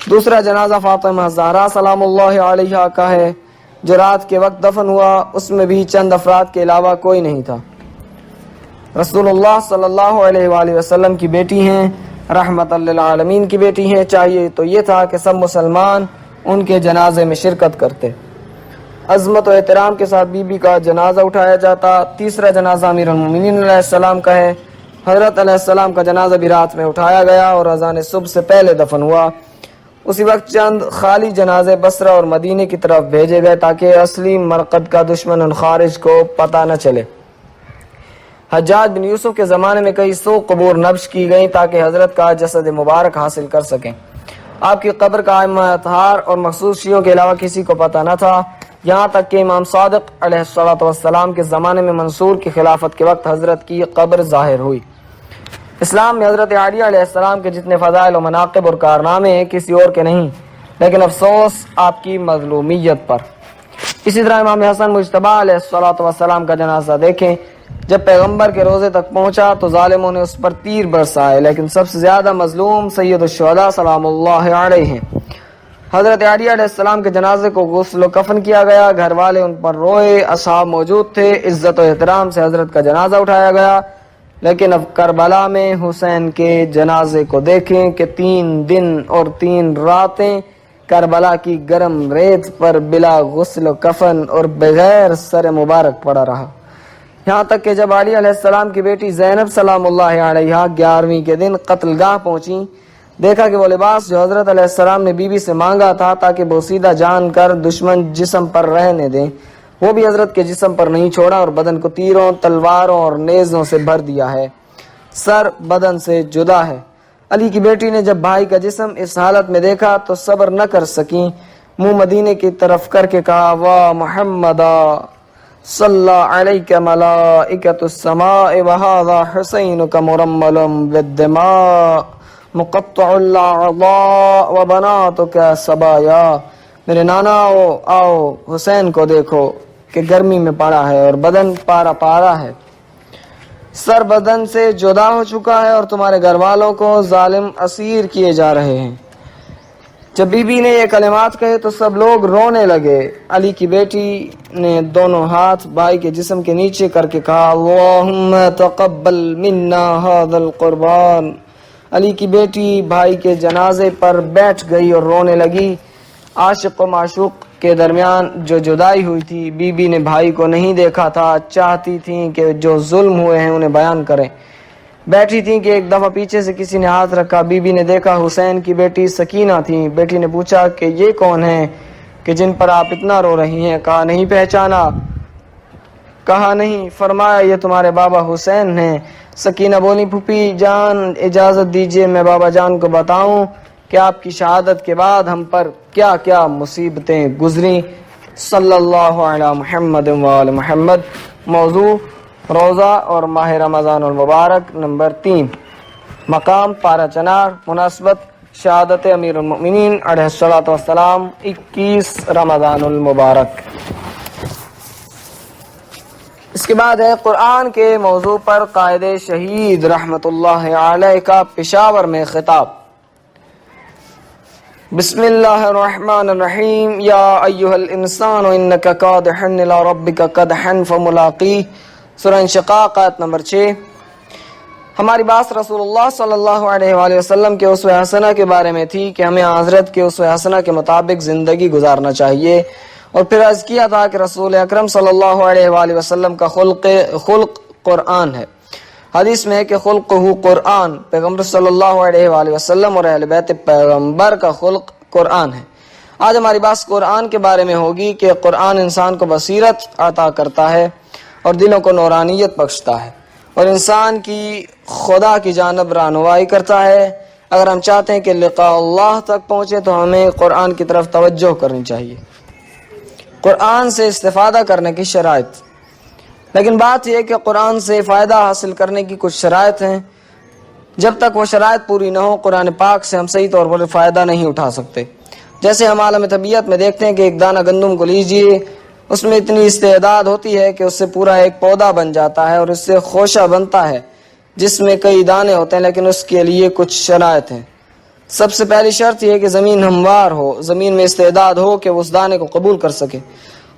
دوسرا جنازہ فاطمہ زہرا سلام اللہ علیہا کا ہے جو رات کے وقت دفن ہوا. اس میں بھی چند افراد کے علاوہ کوئی نہیں تھا. رسول اللہ صلی اللہ علیہ وآلہ وسلم کی بیٹی ہیں، رحمت للعالمین کی بیٹی ہیں. چاہیے تو یہ تھا کہ سب مسلمان ان کے جنازے میں شرکت کرتے. عظمت و احترام کے ساتھ بی بی کا جنازہ اٹھایا جاتا. تیسرا جنازہ امیر المؤمنین علیہ السلام کا ہے. حضرت علیہ السلام کا جنازہ بھی رات میں اٹھایا گیا اور اذان صبح سے پہلے دفن ہوا. اسی وقت چند خالی جنازے بصرہ اور مدینے کی طرف بھیجے گئے تاکہ اصلی مرقد کا دشمن خارج کو پتہ نہ چلے. حجاج بن یوسف کے زمانے میں کئی 100 قبور نبش کی گئیں تاکہ حضرت کا جسد مبارک حاصل کر سکیں. آپ کی قبر کا ائمہ اطہار اور مخصوص شیعوں کے علاوہ کسی کو پتہ نہ تھا، یہاں تک کہ امام صادق علیہ السلام کے زمانے میں منصور کی خلافت کے وقت حضرت کی قبر ظاہر ہوئی. اسلام میں حضرت عالیہ علیہ السلام کے جتنے فضائل و مناقب اور کارنامے ہیں کسی اور کے نہیں، لیکن افسوس آپ کی مظلومیت پر. اسی طرح امام حسن مجتبی علیہ السلام کا جنازہ دیکھیں. جب پیغمبر کے روزے تک پہنچا تو ظالموں نے اس پر تیر برسائے، لیکن سب سے زیادہ مظلوم سید الشہداء سلام اللہ علیہ ہیں. حضرت عالیہ علیہ السلام کے جنازے کو غسل و کفن کیا گیا. گھر والے ان پر روئے، اصحاب موجود تھے. عزت و احترام سے حضرت کا جنازہ اٹھایا گیا. لیکن اب کربلا میں حسین کے جنازے کو دیکھیں کہ 3 دن اور 3 راتیں کربلا کی گرم ریت پر بلا غسل و کفن اور بغیر سر مبارک پڑا رہا. یہاں تک کہ جب علی علیہ السلام کی بیٹی زینب سلام اللہ علیہ 11ویں کے دن قتل گاہ پہنچی، دیکھا کہ وہ لباس جو حضرت علیہ السلام نے بی بی سے مانگا تھا تاکہ بوسیدہ جان کر دشمن جسم پر رہنے دیں، وہ بھی حضرت کے جسم پر نہیں چھوڑا اور بدن کو تیروں، تلواروں اور نیزوں سے بھر دیا ہے. سر بدن سے جدا ہے. علی کی بیٹی نے جب بھائی کا جسم اس حالت میں دیکھا تو صبر نہ کر سکیں. منہ مدینے کی طرف کر کے کہا، واہ محمدا صلی علیک ملائکۃ السماء وہذا حسینک مرمل بالدماء مقطع الاعضاء وبناتک صبایا. میرے نانا آؤ حسین کو دیکھو کہ گرمی میں پڑا ہے اور بدن پارا پارا ہے، سر بدن سے جدا ہو چکا ہے اور تمہارے گھر والوں کو ظالم اسیر کیے جا رہے ہیں. جب بی بی نے یہ کلمات کہے تو سب لوگ رونے لگے. علی کی بیٹی نے دونوں ہاتھ بھائی کے جسم کے نیچے کر کے کہا، اللہم تقبل منا ھذا القربان. علی کی بیٹی بھائی کے جنازے پر بیٹھ گئی اور رونے لگی. عاشق و معشوق کے درمیان جو جدائی ہوئی تھی، بی بی نے بھائی کو نہیں دیکھا تھا، چاہتی تھیں کہ جو ظلم ہوئے ہیں انہیں بیان کریں۔ بیٹھی تھیں کہ ایک دفعہ پیچھے سے کسی نے ہاتھ رکھا، بی بی نے دیکھا حسین کی بیٹی سکینہ تھیں۔ بیٹی نے پوچھا کہ یہ کون ہیں کہ جن پر آپ اتنا رو رہی ہیں؟ کہا نہیں پہچانا۔ کہا نہیں، فرمایا یہ تمہارے بابا حسین ہیں۔ سکینہ بولی پھوپھی جان اجازت دیجئے میں بابا جان کو بتاؤں کہ آپ کی شہادت کے بعد ہم پر کیا کیا مصیبتیں گزری۔ صلی اللہ علی محمد وآل محمد۔ موضوع روزہ اور ماہ رمضان المبارک۔ نمبر 3، مقام پارہ چنار، مناسبت شہادت امیر المؤمنین علیہ الصلوۃ والسلام 21 رمضان المبارک۔ اس کے بعد ہے قرآن کے موضوع پر قائد شہید رحمت اللہ علیہ کا پشاور میں خطاب۔ بسم اللہ الرحمن الرحیم۔ یا ایہا الانسان انک کادح الی ربک قدحا فملاقیہ۔ سورہ انشقاق آیت نمبر 6۔ ہماری بات رسول اللہ صلی اللہ علیہ وآلہ وسلم کے اسوہ حسنہ کے بارے میں تھی کہ ہمیں حضرت کے اسوہ حسنہ کے مطابق زندگی گزارنا چاہیے، اور پھر عرض کیا تھا کہ رسول اکرم صلی اللہ علیہ وآلہ وسلم کا خلق قرآن ہے۔ حدیث میں ہے کہ خلقہ قرآن، پیغمبر صلی اللہ علیہ وآلہ وسلم اور اہل بیت پیغمبر کا خلق قرآن ہے۔ آج ہماری بات قرآن کے بارے میں ہوگی کہ قرآن انسان کو بصیرت عطا کرتا ہے اور دلوں کو نورانیت بخشتا ہے، اور انسان کی خدا کی جانب رہنمائی کرتا ہے۔ اگر ہم چاہتے ہیں کہ لقاء اللہ تک پہنچے تو ہمیں قرآن کی طرف توجہ کرنی چاہیے۔ قرآن سے استفادہ کرنے کی شرائط، لیکن بات یہ ہے کہ قرآن سے فائدہ حاصل کرنے کی کچھ شرائط ہیں۔ جب تک وہ شرائط پوری نہ ہو قرآن پاک سے ہم صحیح طور پر فائدہ نہیں اٹھا سکتے۔ جیسے ہم عالم طبیعت میں دیکھتے ہیں کہ ایک دانہ گندم کو لیجئے، اس میں اتنی استعداد ہوتی ہے کہ اس سے پورا ایک پودا بن جاتا ہے اور اس سے خوشہ بنتا ہے جس میں کئی دانے ہوتے ہیں، لیکن اس کے لیے کچھ شرائط ہیں۔ سب سے پہلی شرط یہ ہے کہ زمین ہموار ہو، زمین میں استعداد ہو کہ وہ اس دانے کو قبول کر سکے۔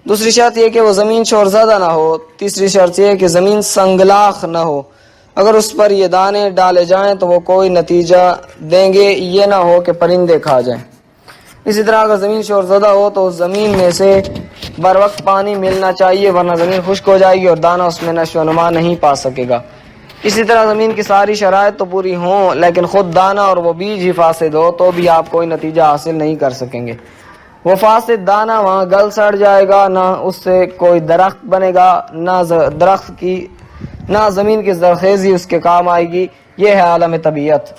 دوسری شرط یہ ہے کہ وہ زمین شور زدہ نہ ہو۔ تیسری شرط یہ ہے کہ زمین سنگلاخ نہ ہو، اگر اس پر یہ دانے ڈالے جائیں تو وہ کوئی نتیجہ دیں گے یہ نہ ہو کہ پرندے کھا جائیں۔ اسی طرح اگر زمین شور زدہ ہو تو اس زمین میں سے بر وقت پانی ملنا چاہیے، ورنہ زمین خشک ہو جائے گی اور دانہ اس میں نشو و نما نہیں پا سکے گا۔ اسی طرح زمین کی ساری شرائط تو پوری ہوں لیکن خود دانہ اور وہ بیج ہی فاسد ہو تو بھی آپ کوئی نتیجہ حاصل نہیں کر سکیں گے۔ وہ فاسد دانہ وہاں گل سڑ جائے گا، نہ اس سے کوئی درخت بنے گا، نہ زمین کی زرخیزی اس کے کام آئے گی۔ یہ ہے عالم طبیعت۔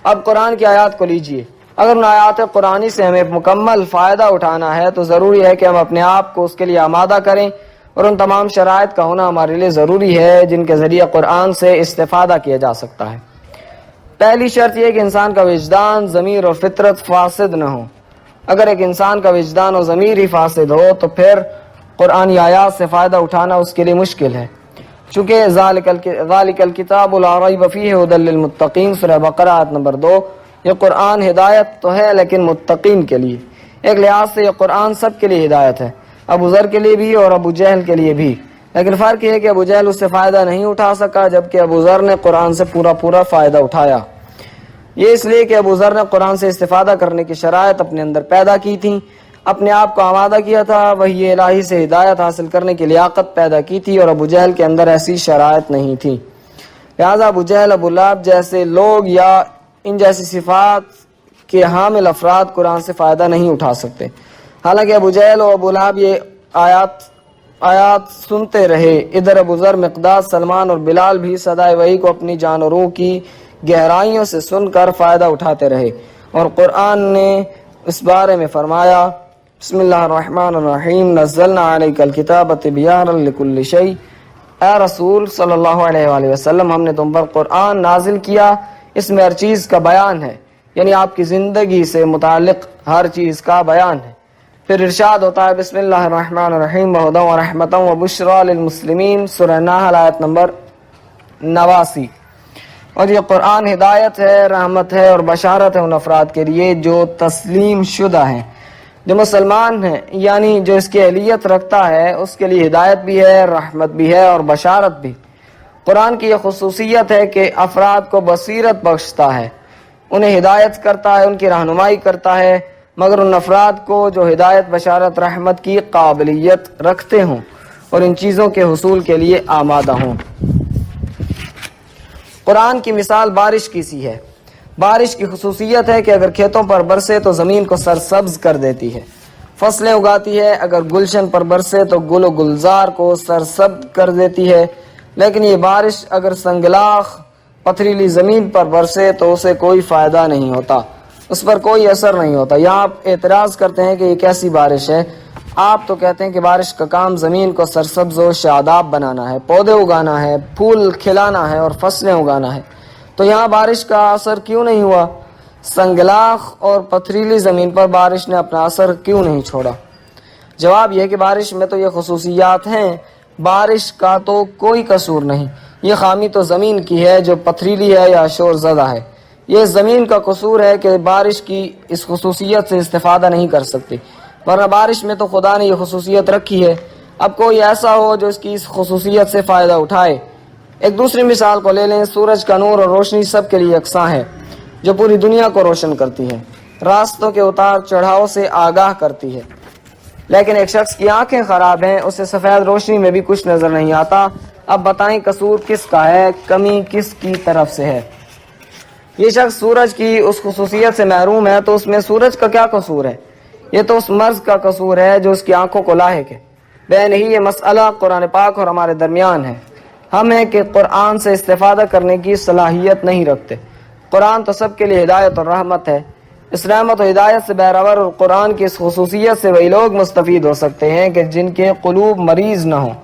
اب قرآن کی آیات کو لیجئے۔ اگر ان آیات قرآنی سے ہمیں مکمل فائدہ اٹھانا ہے تو ضروری ہے کہ ہم اپنے آپ کو اس کے لیے آمادہ کریں، اور ان تمام شرائط کا ہونا ہمارے لیے ضروری ہے جن کے ذریعے قرآن سے استفادہ کیا جا سکتا ہے۔ پہلی شرط یہ کہ انسان کا وجدان، ضمیر اور فطرت فاسد نہ ہو۔ اگر ایک انسان کا وجدان اور ضمیر ہی فاسد ہو تو پھر قرآنی آیات سے فائدہ اٹھانا اس کے لیے مشکل ہے، چونکہ ذالک الکتاب لا ریب فیہ ھدی للمتقین، سورہ بقرہ آیت نمبر 2۔ یہ قرآن ہدایت تو ہے لیکن متقین کے لیے۔ ایک لحاظ سے یہ قرآن سب کے لیے ہدایت ہے، ابو ذر کے لیے بھی اور ابو جہل کے لیے بھی، لیکن فرق یہ ہے کہ ابو جہل اس سے فائدہ نہیں اٹھا سکا جبکہ ابو ذر نے قرآن سے پورا فائدہ اٹھایا۔ یہ اس لیے کہ ابو ذر نے قرآن سے استفادہ کرنے کی شرائط اپنے اندر پیدا کی تھیں، اپنے آپ کو آمادہ کیا تھا، وحی الہی سے ہدایت حاصل کرنے کی لیاقت پیدا کی تھی، اور ابو جہل کے اندر ایسی شرائط نہیں تھی۔ لہذا ابو جہل، ابو لہب جیسے لوگ یا ان جیسی صفات کے حامل افراد قرآن سے فائدہ نہیں اٹھا سکتے۔ حالانکہ ابو جہل اور ابو لہب یہ آیات سنتے رہے، ادھر ابو ذر، مقداد، سلمان اور بلال بھی صدائے وحی کو اپنی جان و روح کی گہرائیوں سے سن کر فائدہ اٹھاتے رہے، اور قرآن نے اس بارے میں فرمایا، بسم اللہ الرحمن الرحیم، نزلنا علیک الکتاب تبیانا لکل شیء۔ اے رسول صلی اللہ علیہ وآلہ وسلم، ہم نے تم پر قرآن نازل کیا، اس میں ہر چیز کا بیان ہے، یعنی آپ کی زندگی سے متعلق ہر چیز کا بیان ہے۔ پھر ارشاد ہوتا ہے، بسم اللہ الرحمن الرحیم، وہدی ورحمۃ وبشریٰ للمسلمین، سورہ نحل آیت نمبر 89۔ اور یہ قرآن ہدایت ہے، رحمت ہے اور بشارت ہے ان افراد کے لیے جو تسلیم شدہ ہیں، جو مسلمان ہیں، یعنی جو اس کی اہلیت رکھتا ہے اس کے لیے ہدایت بھی ہے، رحمت بھی ہے اور بشارت بھی۔ قرآن کی یہ خصوصیت ہے کہ افراد کو بصیرت بخشتا ہے، انہیں ہدایت کرتا ہے، ان کی رہنمائی کرتا ہے، مگر ان افراد کو جو ہدایت بشارت رحمت کی قابلیت رکھتے ہوں اور ان چیزوں کے حصول کے لیے آمادہ ہوں۔ قرآن کی مثال بارش کی سی ہے۔ بارش کی خصوصیت ہے کہ اگر کھیتوں پر برسے تو زمین کو سرسبز کر دیتی ہے، فصلیں اگاتی ہے۔ اگر گلشن پر برسے تو گل و گلزار کو سرسبز کر دیتی ہے، لیکن یہ بارش اگر سنگلاخ پتھریلی زمین پر برسے تو اسے کوئی فائدہ نہیں ہوتا، اس پر کوئی اثر نہیں ہوتا۔ یہاں آپ اعتراض کرتے ہیں کہ یہ کیسی بارش ہے؟ آپ تو کہتے ہیں کہ بارش کا کام زمین کو سرسبز و شاداب بنانا ہے، پودے اگانا ہے، پھول کھلانا ہے اور فصلیں اگانا ہے، تو یہاں بارش کا اثر کیوں نہیں ہوا؟ سنگلاخ اور پتھریلی زمین پر بارش نے اپنا اثر کیوں نہیں چھوڑا؟ جواب یہ کہ بارش میں تو یہ خصوصیات ہیں، بارش کا تو کوئی قصور نہیں، یہ خامی تو زمین کی ہے جو پتھریلی ہے یا شور زدہ ہے۔ یہ زمین کا قصور ہے کہ بارش کی اس خصوصیت سے استفادہ نہیں کر سکتی، ورنہ بارش میں تو خدا نے یہ خصوصیت رکھی ہے۔ اب کوئی ایسا ہو جو اس کی اس خصوصیت سے فائدہ اٹھائے۔ ایک دوسری مثال کو لے لیں، سورج کا نور اور روشنی سب کے لیے یکساں ہے، جو پوری دنیا کو روشن کرتی ہے، راستوں کے اتار چڑھاؤ سے آگاہ کرتی ہے۔ لیکن ایک شخص کی آنکھیں خراب ہیں، اسے سفید روشنی میں بھی کچھ نظر نہیں آتا۔ اب بتائیں قصور کس کا ہے، کمی کس کی طرف سے ہے؟ یہ شخص سورج کی اس خصوصیت سے محروم ہے تو اس میں سورج کا کیا قصور ہے؟ یہ تو اس مرض کا قصور ہے جو اس کی آنکھوں کو لاحق ہے۔ بہن ہی یہ مسئلہ قرآن پاک اور ہمارے درمیان ہے۔ ہم ہیں کہ قرآن سے استفادہ کرنے کی صلاحیت نہیں رکھتے۔ قرآن تو سب کے لیے ہدایت اور رحمت ہے۔ اس رحمت و ہدایت سے بہرور اور قرآن کی اس خصوصیت سے وہی لوگ مستفید ہو سکتے ہیں کہ جن کے قلوب مریض نہ ہوں،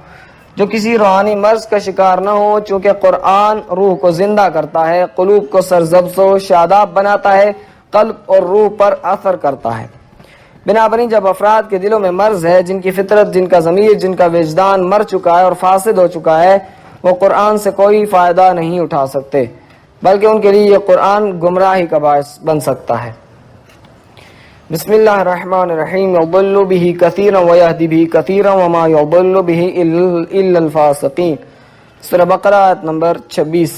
جو کسی روحانی مرض کا شکار نہ ہو، چونکہ قرآن روح کو زندہ کرتا ہے، قلوب کو سرسبز و شاداب بناتا ہے، قلب اور روح پر اثر کرتا ہے۔ بنابراین جب افراد کے دلوں میں مرض ہے، جن کی فطرت، جن کا ضمیر، جن کا وجدان مر چکا ہے اور فاسد ہو چکا ہے، وہ قرآن سے کوئی فائدہ نہیں اٹھا سکتے، بلکہ ان کے لیے یہ قرآن گمراہی کا باعث بن سکتا ہے۔ بسم اللہ الرحمن الرحیم، یضل به کثیرا ویہدی به کثیرا وما یضل به الا الفاسقین۔ سورہ بقرہ آیت نمبر 26۔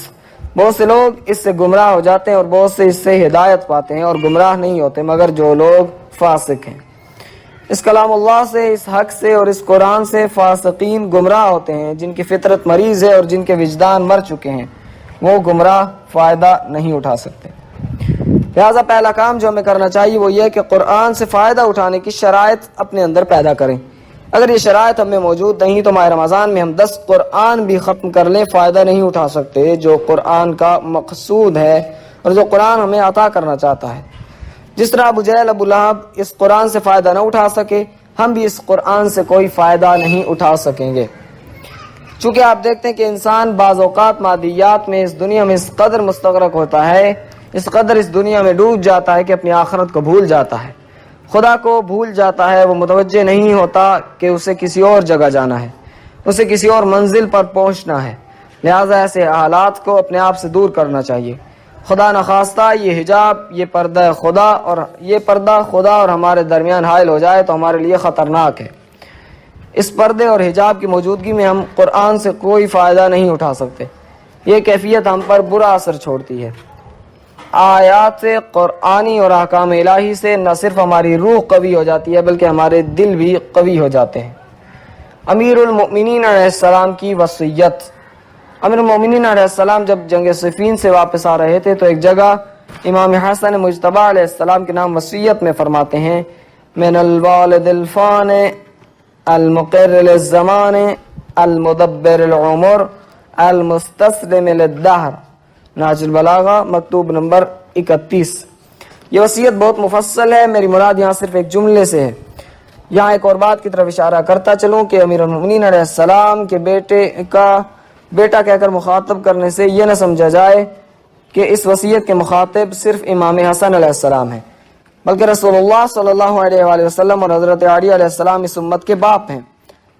بہت سے لوگ اس سے گمراہ ہو جاتے ہیں اور بہت سے اس سے ہدایت پاتے ہیں، اور گمراہ نہیں ہوتے مگر جو لوگ فاسق ہیں۔ اس کلام اللہ سے، اس حق سے اور اس قرآن سے فاسقین گمراہ ہوتے ہیں، جن کی فطرت مریض ہے اور جن کے وجدان مر چکے ہیں، وہ گمراہ فائدہ نہیں اٹھا سکتے۔ لہذا پہلا کام جو ہمیں کرنا چاہیے وہ یہ کہ قرآن سے فائدہ اٹھانے کی شرائط اپنے اندر پیدا کریں۔ اگر یہ شرائط ہمیں موجود نہیں تو ماہ رمضان میں ہم 10 قرآن بھی ختم کر لیں، فائدہ نہیں اٹھا سکتے جو قرآن کا مقصود ہے اور جو قرآن ہمیں عطا کرنا چاہتا ہے۔ جس طرح ابو جہل، ابو لہب اس قرآن سے فائدہ نہ اٹھا سکے، ہم بھی اس قرآن سے کوئی فائدہ نہیں اٹھا سکیں گے۔ چونکہ آپ دیکھتے ہیں کہ انسان بعض اوقات مادیات میں اس دنیا میں اس قدر مستغرق ہوتا ہے، اس قدر اس دنیا میں ڈوب جاتا ہے کہ اپنی آخرت کو بھول جاتا ہے، خدا کو بھول جاتا ہے۔ وہ متوجہ نہیں ہوتا کہ اسے کسی اور جگہ جانا ہے، اسے کسی اور منزل پر پہنچنا ہے۔ لہٰذا ایسے حالات کو اپنے آپ سے دور کرنا چاہیے۔ خدا نخواستہ یہ حجاب، یہ پردہ خدا اور ہمارے درمیان حائل ہو جائے تو ہمارے لیے خطرناک ہے۔ اس پردے اور حجاب کی موجودگی میں ہم قرآن سے کوئی فائدہ نہیں اٹھا سکتے۔ یہ کیفیت ہم پر برا اثر چھوڑتی ہے۔ آیات قرآنی اور احکام الہی سے نہ صرف ہماری روح قوی ہو جاتی ہے بلکہ ہمارے دل بھی قوی ہو جاتے ہیں۔ امیر المؤمنین علیہ السلام کی وصیت۔ امیر المؤمنین علیہ السلام جب جنگ صفین سے واپس آ رہے تھے تو ایک جگہ امام حسن مجتبی علیہ السلام کے نام وصیت میں فرماتے ہیں، من الوالد الفان المقر للزمان المدبر العمر المستسلم للدہر۔ نہج البلاغہ مکتوب نمبر 31۔ یہ وصیت بہت مفصل ہے، میری مراد یہاں صرف ایک جملے سے ہے۔ یہاں ایک اور بات کی طرف اشارہ کرتا چلوں کہ امیر المؤمنین علیہ السلام کے بیٹا کہہ کر مخاطب کرنے سے یہ نہ سمجھا جائے کہ اس وصیت کے مخاطب صرف امام حسن علیہ السلام ہیں، بلکہ رسول اللہ صلی اللہ علیہ وآلہ وسلم اور حضرت علی علیہ السلام اس امت کے باپ ہیں۔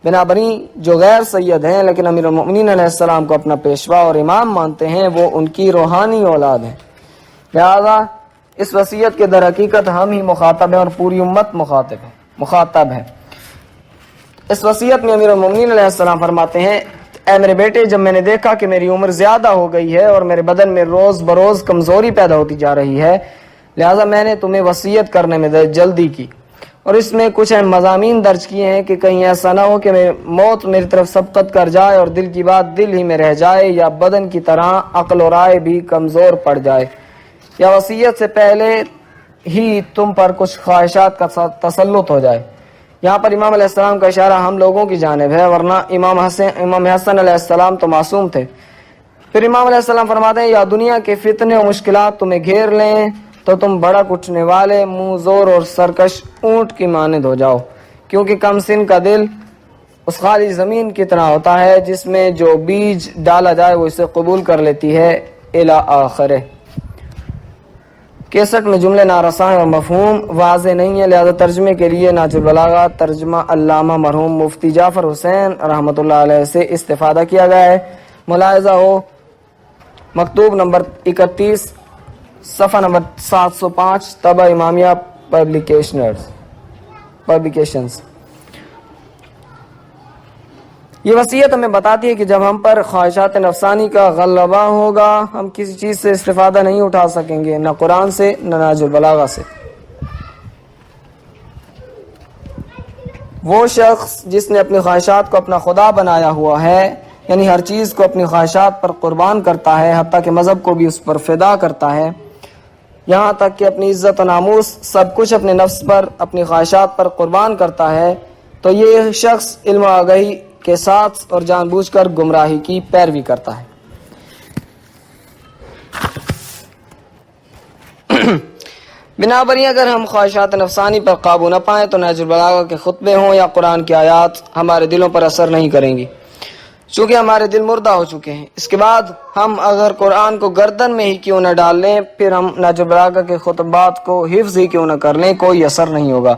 بنابراین جو غیر سید ہیں لیکن امیر المؤمنین علیہ السلام کو اپنا پیشوا اور امام مانتے ہیں، وہ ان کی روحانی اولاد ہیں۔ لہذا اس وصیت کے در حقیقت ہم ہی مخاطب ہیں اور پوری امت مخاطب ہے۔ اس وصیت میں امیر المؤمنین علیہ السلام فرماتے ہیں، اے میرے بیٹے، جب میں نے دیکھا کہ میری عمر زیادہ ہو گئی ہے اور میرے بدن میں روز بروز کمزوری پیدا ہوتی جا رہی ہے، لہٰذا میں نے تمہیں وصیت کرنے میں جلدی کی، اور اس میں کچھ اہم مضامین درج کیے ہیں کہ کہیں ایسا نہ ہو کہ موت میری طرف سبقت کر جائے اور دل کی بات دل ہی میں رہ جائے، یا بدن کی طرح عقل و رائے بھی کمزور پڑ جائے، یا وصیت سے پہلے ہی تم پر کچھ خواہشات کا تسلط ہو جائے۔ یہاں پر امام علیہ السلام کا اشارہ ہم لوگوں کی جانب ہے، ورنہ امام حسن علیہ السلام تو معصوم تھے۔ پھر امام علیہ السلام فرماتے ہیں، یا دنیا کے فتنے و مشکلات تمہیں گھیر لیں تو تم بڑا اٹھنے والے منہ زور اور سرکش اونٹ کی مانند ہو جاؤ، کیونکہ کم سن کا دل اس خالی زمین کی طرح ہوتا ہے جس میں جو بیج ڈالا جائے وہ اسے قبول کر لیتی ہے الی آخرہ۔ 61 میں جملے نارساں اور مفہوم واضح نہیں ہے، لہذا ترجمے کے لیے نہج البلاغہ ترجمہ علامہ مرحوم مفتی جعفر حسین رحمۃ اللہ علیہ سے استفادہ کیا گیا ہے۔ ملاحظہ ہو مکتوب نمبر 31 صفحہ نمبر 705 طبع امامیہ پبلیکیشنز۔ یہ وصیت ہمیں بتاتی ہے کہ جب ہم پر خواہشات نفسانی کا غلبہ ہوگا ہم کسی چیز سے استفادہ نہیں اٹھا سکیں گے، نہ قرآن سے نہ نہج البلاغہ سے۔ وہ شخص جس نے اپنی خواہشات کو اپنا خدا بنایا ہوا ہے، یعنی ہر چیز کو اپنی خواہشات پر قربان کرتا ہے، حتیٰ کہ مذہب کو بھی اس پر فدا کرتا ہے، یہاں تک کہ اپنی عزت و ناموس سب کچھ اپنے نفس پر اپنی خواہشات پر قربان کرتا ہے، تو یہ شخص علم و آگاہی کے ساتھ اور جان بوجھ کر گمراہی کی پیروی کرتا ہے۔ بنابراین اگر ہم خواہشات نفسانی پر قابو نہ پائیں تو نہج البلاغہ کے خطبے ہوں یا قرآن کی آیات ہمارے دلوں پر اثر نہیں کریں گی، چونکہ ہمارے دل مردہ ہو چکے ہیں۔ اس کے بعد ہم اگر قرآن کو گردن میں ہی کیوں نہ ڈال لیں، پھر ہم نہج البلاغہ کے خطبات کو حفظ ہی کیوں نہ کر لیں، کوئی اثر نہیں ہوگا۔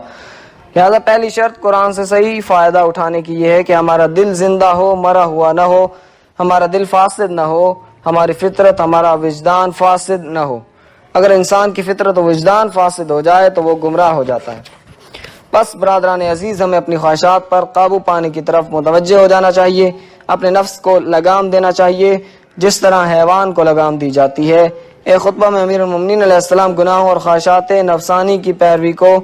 لہذا پہلی شرط قرآن سے صحیح فائدہ اٹھانے کی یہ ہے کہ ہمارا دل زندہ ہو، مرا ہوا نہ ہو، ہمارا دل فاسد نہ ہو، ہماری فطرت ہمارا وجدان فاسد نہ ہو۔ اگر انسان کی فطرت و وجدان فاسد ہو جائے تو وہ گمراہ ہو جاتا ہے۔ بس برادران عزیز، ہمیں اپنی خواہشات پر قابو پانے کی طرف متوجہ ہو جانا چاہیے، اپنے نفس کو لگام دینا چاہیے جس طرح حیوان کو لگام دی جاتی ہے۔ ایک خطبہ میں امیر المومنین علیہ السلام گناہوں اور خواہشات نفسانی کی پیروی کو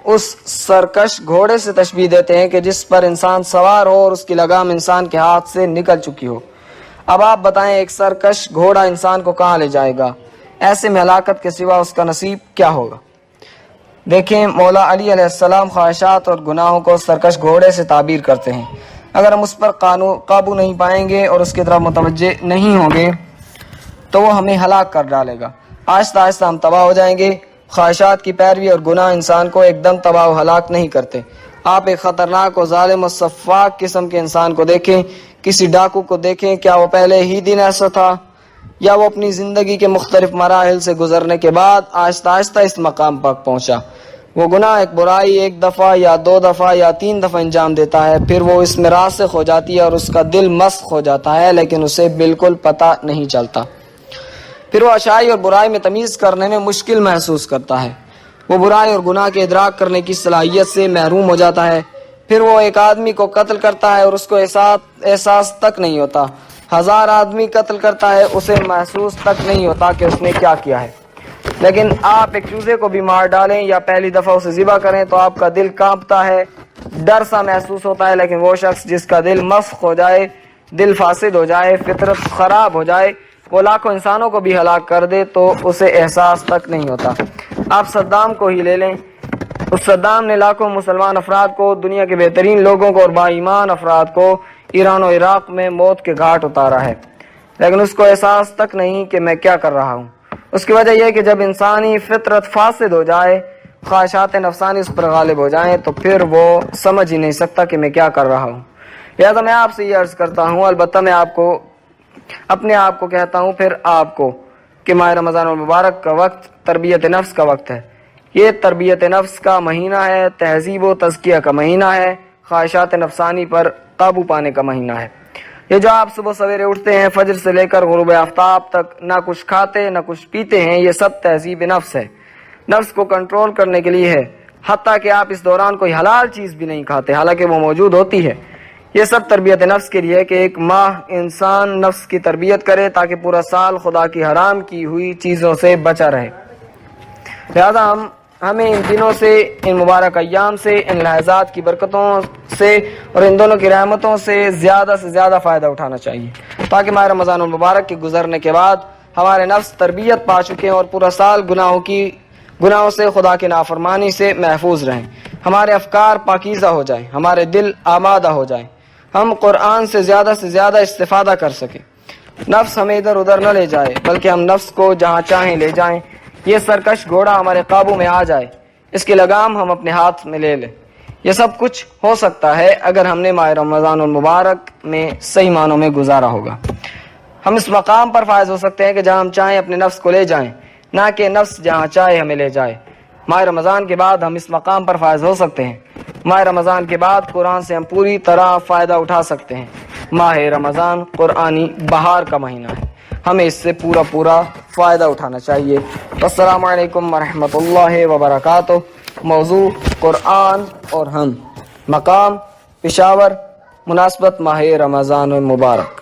اس سرکش گھوڑے سے تشبیہ دیتے ہیں کہ جس پر انسان سوار ہو اور اس کی لگام انسان کے ہاتھ سے نکل چکی ہو۔ اب آپ بتائیں ایک سرکش گھوڑا انسان کو کہاں لے جائے گا؟ ایسے میں ہلاکت کے سوا اس کا نصیب کیا ہوگا؟ دیکھیں مولا علی علیہ السلام خواہشات اور گناہوں کو سرکش گھوڑے سے تعبیر کرتے ہیں۔ اگر ہم اس پر قابو نہیں پائیں گے اور اس کی طرف متوجہ نہیں ہوں گے تو وہ ہمیں ہلاک کر ڈالے گا۔ آہستہ آہستہ ہم تباہ ہو جائیں گے۔ خواہشات کی پیروی اور گناہ انسان کو ایک دم تباہ و ہلاک نہیں کرتے۔ آپ ایک خطرناک و ظالم و سفاک قسم کے انسان کو دیکھیں، کسی ڈاکو کو دیکھیں، کیا وہ پہلے ہی دن ایسا تھا یا وہ اپنی زندگی کے مختلف مراحل سے گزرنے کے بعد آہستہ آہستہ اس مقام پر پہنچا؟ وہ گناہ ایک برائی ایک دفعہ یا 2 دفعہ یا 3 دفعہ انجام دیتا ہے، پھر وہ اس میں راسخ ہو جاتی ہے اور اس کا دل مسخ ہو جاتا ہے، لیکن اسے بالکل پتہ نہیں چلتا۔ پھر وہ اچھائی اور برائی میں تمیز کرنے میں مشکل محسوس کرتا ہے، وہ برائی اور گناہ کے ادراک کرنے کی صلاحیت سے محروم ہو جاتا ہے۔ پھر وہ ایک آدمی کو قتل کرتا ہے اور اس کو احساس تک نہیں ہوتا، 1000 آدمی قتل کرتا ہے، اسے محسوس تک نہیں ہوتا کہ اس نے کیا کیا ہے۔ لیکن آپ ایک چوزے کو بھی مار ڈالیں یا پہلی دفعہ اسے ذبح کریں تو آپ کا دل کانپتا ہے، ڈر سا محسوس ہوتا ہے، لیکن وہ شخص جس کا دل مسخ ہو جائے، دل فاسد ہو جائے، فطرت خراب ہو جائے، وہ لاکھوں انسانوں کو بھی ہلاک کر دے تو اسے احساس تک نہیں ہوتا۔ آپ صدام کو ہی لے لیں، اس صدام نے لاکھوں مسلمان افراد کو، دنیا کے بہترین لوگوں کو اور با ایمان افراد کو ایران و عراق میں موت کے گھاٹ اتارا ہے، لیکن اس کو احساس تک نہیں کہ میں کیا کر رہا ہوں۔ اس کی وجہ یہ ہے کہ جب انسانی فطرت فاسد ہو جائے، خواہشات نفسانی اس پر غالب ہو جائیں تو پھر وہ سمجھ ہی نہیں سکتا کہ میں کیا کر رہا ہوں۔ لہذا میں آپ سے یہ عرض کرتا ہوں، البتہ میں اپنے آپ کو کہتا ہوں پھر آپ کو، کہ ماہ رمضان المبارک کا وقت تربیت نفس کا وقت ہے۔ یہ تربیت نفس کا مہینہ ہے، تہذیب و تزکیہ کا مہینہ ہے، خواہشات نفسانی پر قابو پانے کا مہینہ ہے۔ یہ جو آپ صبح سویرے اٹھتے ہیں، فجر سے لے کر غروب آفتاب تک نہ کچھ کھاتے نہ کچھ پیتے ہیں، یہ سب تہذیب نفس ہے، نفس کو کنٹرول کرنے کے لیے ہے۔ حتیٰ کہ آپ اس دوران کوئی حلال چیز بھی نہیں کھاتے، حالانکہ وہ موجود ہوتی ہے۔ یہ سب تربیت نفس کے لیے کہ ایک ماہ انسان نفس کی تربیت کرے تاکہ پورا سال خدا کی حرام کی ہوئی چیزوں سے بچا رہے۔ لہذا ہمیں ان دنوں سے، ان مبارک ایام سے، ان لحظات کی برکتوں سے اور ان دونوں کی رحمتوں سے زیادہ فائدہ اٹھانا چاہیے، تاکہ ماہ رمضان المبارک کے گزرنے کے بعد ہمارے نفس تربیت پا چکے اور پورا سال گناہوں سے، خدا کی نافرمانی سے محفوظ رہیں، ہمارے افکار پاکیزہ ہو جائیں، ہمارے دل آمادہ ہو جائیں، ہم قرآن سے زیادہ استفادہ کر سکیں، نفس ہمیں ادھر ادھر نہ لے جائے بلکہ ہم نفس کو جہاں چاہیں لے جائیں، یہ سرکش گھوڑا ہمارے قابو میں آ جائے، اس کی لگام ہم اپنے ہاتھ میں لے لیں۔ یہ سب کچھ ہو سکتا ہے اگر ہم نے ماہ رمضان المبارک میں صحیح معنوں میں گزارا ہوگا۔ ہم اس مقام پر فائز ہو سکتے ہیں کہ جہاں ہم چاہیں اپنے نفس کو لے جائیں، نہ کہ نفس جہاں چاہے ہمیں لے جائے۔ ماہ رمضان کے بعد ہم اس مقام پر فائز ہو سکتے ہیں۔ ماہ رمضان کے بعد قرآن سے ہم پوری طرح فائدہ اٹھا سکتے ہیں۔ ماہ رمضان قرآنی بہار کا مہینہ ہے، ہمیں اس سے پورا فائدہ اٹھانا چاہیے۔ السلام علیکم ورحمۃ اللہ وبرکاتہ۔ موضوع قرآن اور ہم، مقام پشاور، مناسبت ماہ رمضان المبارک۔